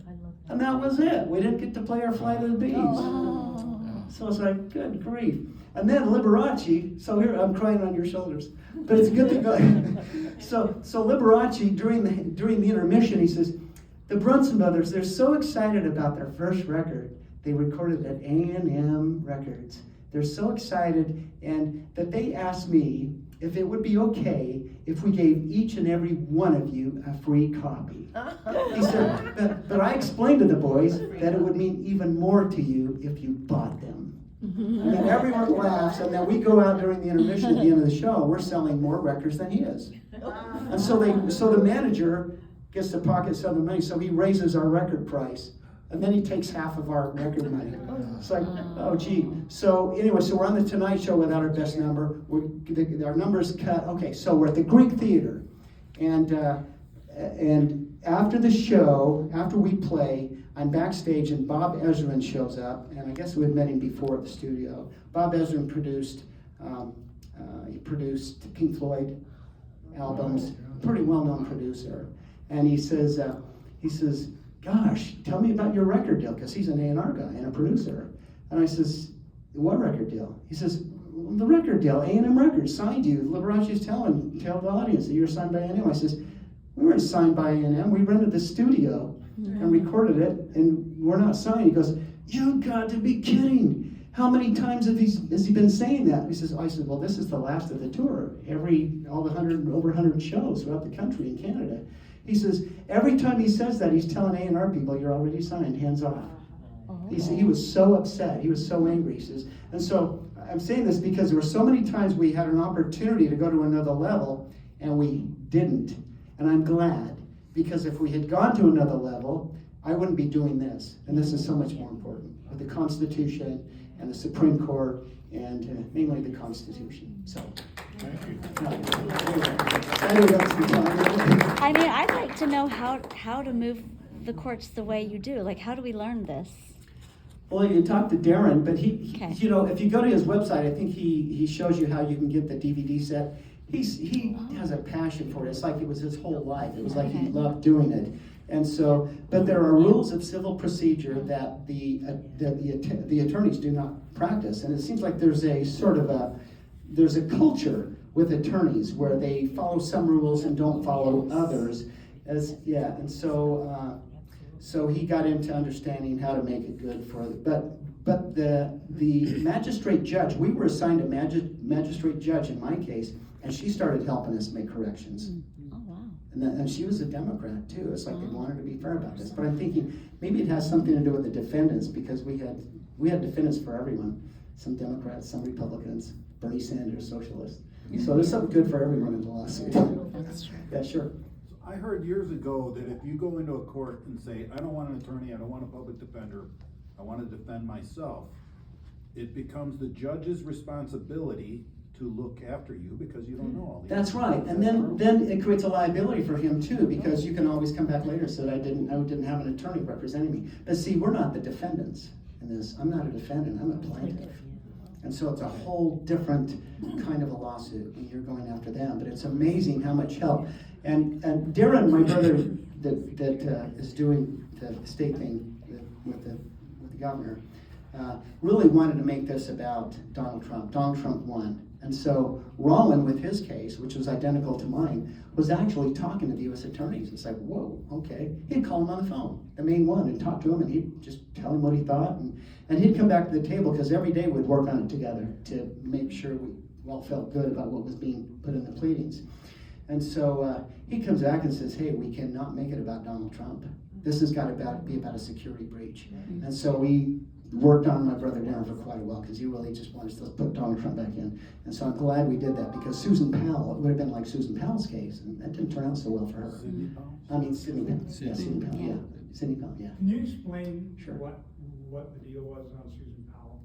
and that was it. We didn't get to play our Flight of the Bees. Oh. So it's like, good grief. And then Liberace, so here, I'm crying on your shoulders, but it's a good thing. So Liberace, during the intermission, he says, the Brunson brothers, they're so excited about their first record. They recorded at A&M Records. They're so excited, and that they asked me if it would be okay if we gave each and every one of you a free copy. He said, but I explained to the boys that it would mean even more to you if you bought them. And then everyone laughs, and then we go out during the intermission at the end of the show, we're selling more records than he is. And so the manager gets to pocket some of the money, so he raises our record price, and then he takes half of our record money. It's like, oh gee. So anyway, so we're on the Tonight Show without our best number. Our number's cut. Okay, so we're at the Greek Theater, and after the show, after we play, I'm backstage, and Bob Ezrin shows up, and I guess we had met him before at the studio. Bob Ezrin produced Pink Floyd albums, pretty well-known producer. And he says, gosh, tell me about your record deal, because he's an A&R guy and a producer. And I says, what record deal? He says, well, the record deal, A&M Records signed you. Liberace's tell the audience that you're signed by A&M. I says, we weren't signed by A&M. We rented the studio and recorded it, and we're not signed. He goes, you got to be kidding. How many times has he been saying that? I said, well, this is the last of the tour. Over 100 shows throughout the country and Canada. He says, every time he says that, he's telling A&R people, you're already signed, hands off. He said he was so upset, he was so angry. He says, and so I'm saying this because there were so many times we had an opportunity to go to another level, and we didn't. And I'm glad, because if we had gone to another level, I wouldn't be doing this. And this is so much more important, with the Constitution and the Supreme Court, and mainly the Constitution. So, Thank you. I mean, I'd like to know how to move the courts the way you do. Like, how do we learn this? Well, you talk to Darren, but he Okay. you know, if you go to his website, I think he shows you how you can get the DVD set. He has a passion for it. It's like it was his whole life. It was like he Okay. loved doing it. And so, but there are rules of civil procedure that the attorneys do not practice. And it seems like there's a sort of there's a culture with attorneys where they follow some rules and don't follow others. And so he got into understanding how to make it good for but the magistrate judge, we were assigned a magistrate judge in my case, and she started helping us make corrections. Oh, wow. And she was a Democrat too. It's like they wanted to be fair about this. But I'm thinking maybe it has something to do with the defendants, because we had defendants for everyone. Some Democrats, some Republicans, Bernie Sanders, socialists. So there's something good for everyone in the lawsuit. That's true. Yeah, sure. I heard years ago that if you go into a court and say, I don't want an attorney, I don't want a public defender, I want to defend myself, it becomes the judge's responsibility to look after you because you don't know all these. That's right. And then it creates a liability for him too, because you can always come back later and say, I didn't have an attorney representing me. But see, we're not the defendants in this. I'm not a defendant, I'm a plaintiff. And so it's a whole different kind of a lawsuit when you're going after them. But it's amazing how much help. And Darren, my brother, that is doing the state thing with the governor, really wanted to make this about Donald Trump. Donald Trump won. And so Roland, with his case, which was identical to mine, was actually talking to the U.S. attorneys. It's like, whoa, okay. He'd call him on the phone, the main one, and talk to him, and he'd just tell him what he thought. And he'd come back to the table, because every day we'd work on it together to make sure we all felt good about what was being put in the pleadings. And so he comes back and says, hey, we cannot make it about Donald Trump. This has got to be about a security breach. And so we worked on my brother down for quite a while, because he really just wanted to put Donald Trump back in. And so I'm glad we did that, because Susan Powell, it would have been like Susan Powell's case, and that didn't turn out so well for her. Sidney Powell? I mean, Sidney Powell. Yeah, Sidney Powell, yeah. Sidney Powell, yeah. Can you explain Sure. what the deal was on Susan Powell?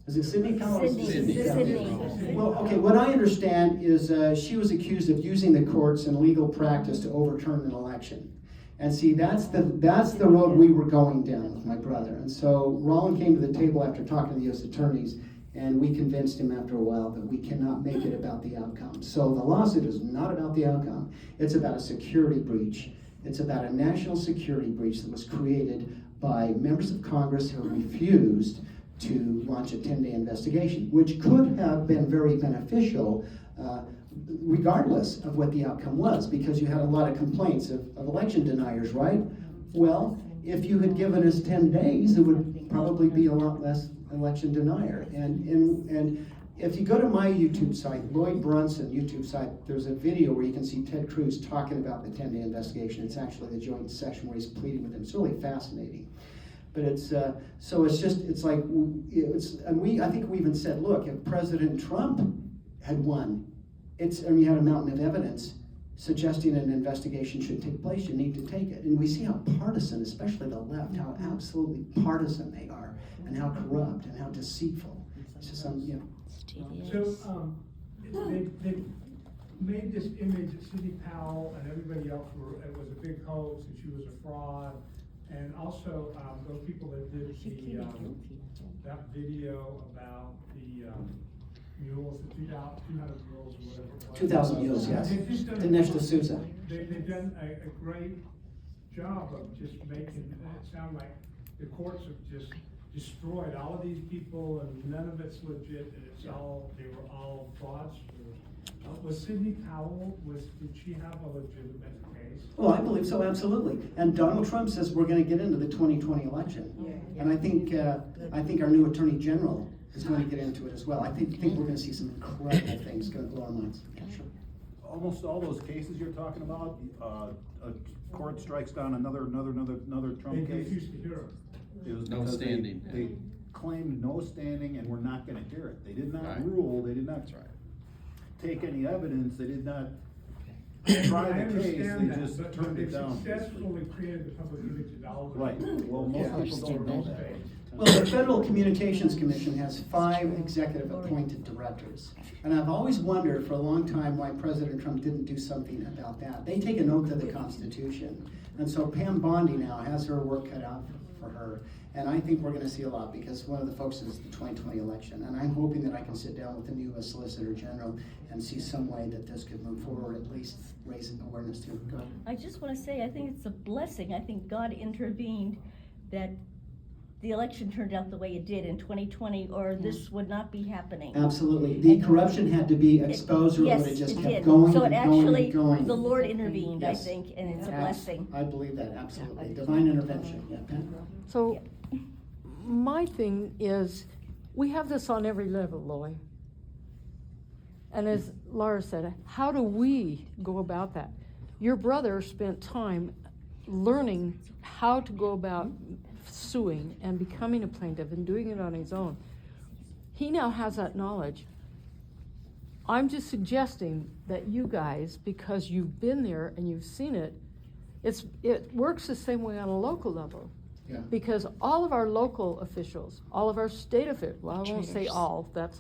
Is it Sidney Powell? or is it Sydney. Powell? Sydney. Well, okay, what I understand is she was accused of using the courts and legal practice to overturn an election. And see, that's the road we were going down with my brother. And so Roland came to the table after talking to the U.S. attorneys, and we convinced him after a while that we cannot make it about the outcome. So the lawsuit is not about the outcome. It's about a security breach. It's about a national security breach that was created by members of Congress who refused to launch a 10-day investigation, which could have been very beneficial regardless of what the outcome was, because you had a lot of complaints of election deniers, right? Well, if you had given us 10 days, it would probably be a lot less election denier. And if you go to my YouTube site, Loy Brunson YouTube site, there's a video where you can see Ted Cruz talking about the 10-day investigation. It's actually the joint session where he's pleading with him. It's really fascinating. But it's so it's just I think we even said, look, if President Trump had won, you had a mountain of evidence suggesting an investigation should take place, you need to take it. And we see how partisan, especially the left, how absolutely partisan they are, and how corrupt and how deceitful. It's just So, they made this image that Sidney Powell and everybody else it was a big hoax, and she was a fraud. And also, those people that did that video about the mules, the 200 mules or whatever it was. 2,000 mules, yes. Dinesh D'Souza. They've done a great job of just making it sound like the courts have just destroyed all of these people and none of it's legit, and they were all fraudsters. Was Sidney Powell, did she have a legitimate case? Well, I believe so, absolutely. And Donald Trump says we're going to get into the 2020 election. Yeah. And I think our new Attorney General is going to get into it as well. I think we're going to see some incredible things going to blow our minds. Sure. Almost all those cases you're talking about, a court strikes down another Trump They case. refused to hear it. It was No because standing. They claimed no standing and were not gonna hear it. They did not Right. rule, they did not That's right. take any evidence, they did not I try the case, understand they that, just but turned they it down. successfully created the public image of all of them. Right, well, most people don't know that. Well, the Federal Communications Commission has 5 executive appointed directors. And I've always wondered for a long time why President Trump didn't do something about that. They take an oath to the Constitution. And so Pam Bondi now has her work cut out for her. And I think we're going to see a lot, because one of the focuses is the 2020 election. And I'm hoping that I can sit down with the new Solicitor General and see some way that this could move forward, at least raise awareness to it. Go ahead. I just want to say, I think it's a blessing. I think God intervened that the election turned out the way it did in 2020, or this would not be happening. Absolutely. The corruption had to be exposed, or it would have just kept going So and it going actually, and going. the Lord intervened, I Yes. think, and it's a Abs- blessing. I believe that, absolutely. Divine intervention, yeah, Pat? So, my thing is, we have this on every level, Loy. And as Laura said, how do we go about that? Your brother spent time learning how to go about suing and becoming a plaintiff and doing it on his own. He now has that knowledge. I'm just suggesting that you guys, because you've been there and you've seen it, it works the same way on a local level. Yeah. Because all of our local officials, all of our state officials, well, I won't say all, but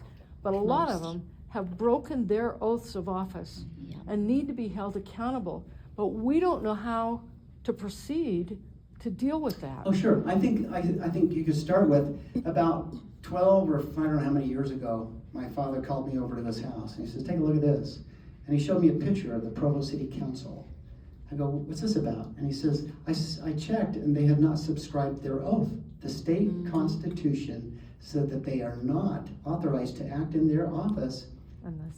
a lot of them have broken their oaths of office and need to be held accountable. But we don't know how to proceed to deal with that. Oh, sure. I think you could start with about 12 or I don't know how many years ago, my father called me over to his house and he says, take a look at this. And he showed me a picture of the Provo City Council. I go, what's this about? And he says, I checked and they have not subscribed their oath. The state constitution said that they are not authorized to act in their office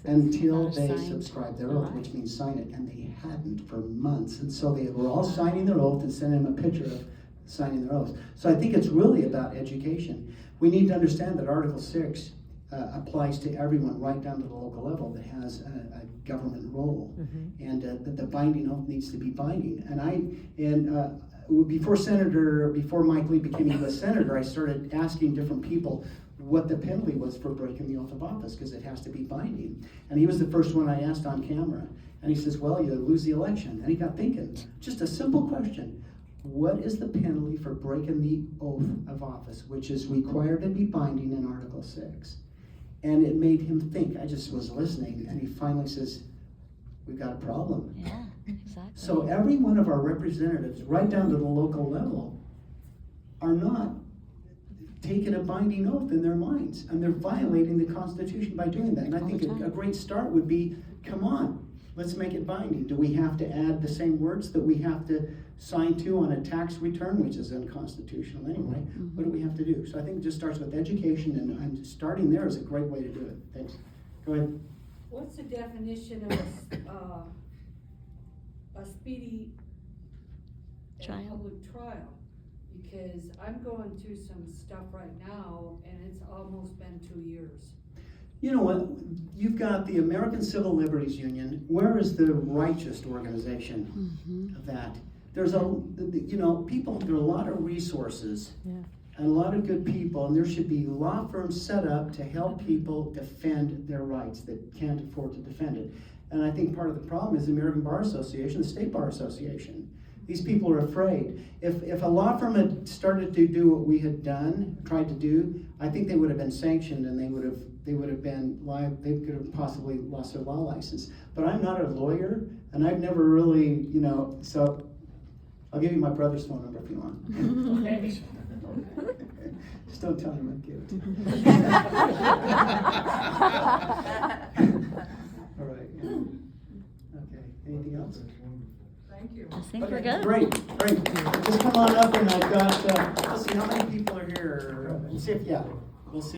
until they subscribe their oath, which means sign it. And they hadn't for months. And so they were all signing their oath and sending him a picture of signing their oaths. So I think it's really about education. We need to understand that Article 6 applies to everyone right down to the local level that has a government role. And that the binding oath needs to be binding. And before Mike Lee became U.S. Senator, I started asking different people what the penalty was for breaking the oath of office, because it has to be binding. And he was the first one I asked on camera. And he says, well, you lose the election. And he got thinking, just a simple question. What is the penalty for breaking the oath of office, which is required to be binding in Article 6? And it made him think. I just was listening, and he finally says, we've got a problem. Yeah, exactly. So every one of our representatives, right down to the local level, are not taking a binding oath in their minds, and they're violating the Constitution by doing that. And I All think the time. a great start would be, come on, let's make it binding. Do we have to add the same words that we have to sign to on a tax return, which is unconstitutional anyway? What do we have to do? So I think it just starts with education, and starting there is a great way to do it. Thanks. Go ahead. What's the definition of a speedy and Trial. public trial? Because I'm going through some stuff right now, and it's almost been 2 years. You know what? You've got the American Civil Liberties Union. Where is the righteous organization of that? There's people, there are a lot of resources and a lot of good people, and there should be law firms set up to help people defend their rights that can't afford to defend it. And I think part of the problem is the American Bar Association, the State Bar Association. These people are afraid. If a law firm had started to do what we had done, tried to do, I think they would have been sanctioned, and they would have been liable. They could have possibly lost their law license. But I'm not a lawyer, and I've never really, so I'll give you my brother's phone number if you want. Okay. Just don't tell him I give it. All right. Okay. Anything else? Thank you. I think Okay, we're good. Great. Just come on up, and I've got, let's see how many people are here. Let's see if,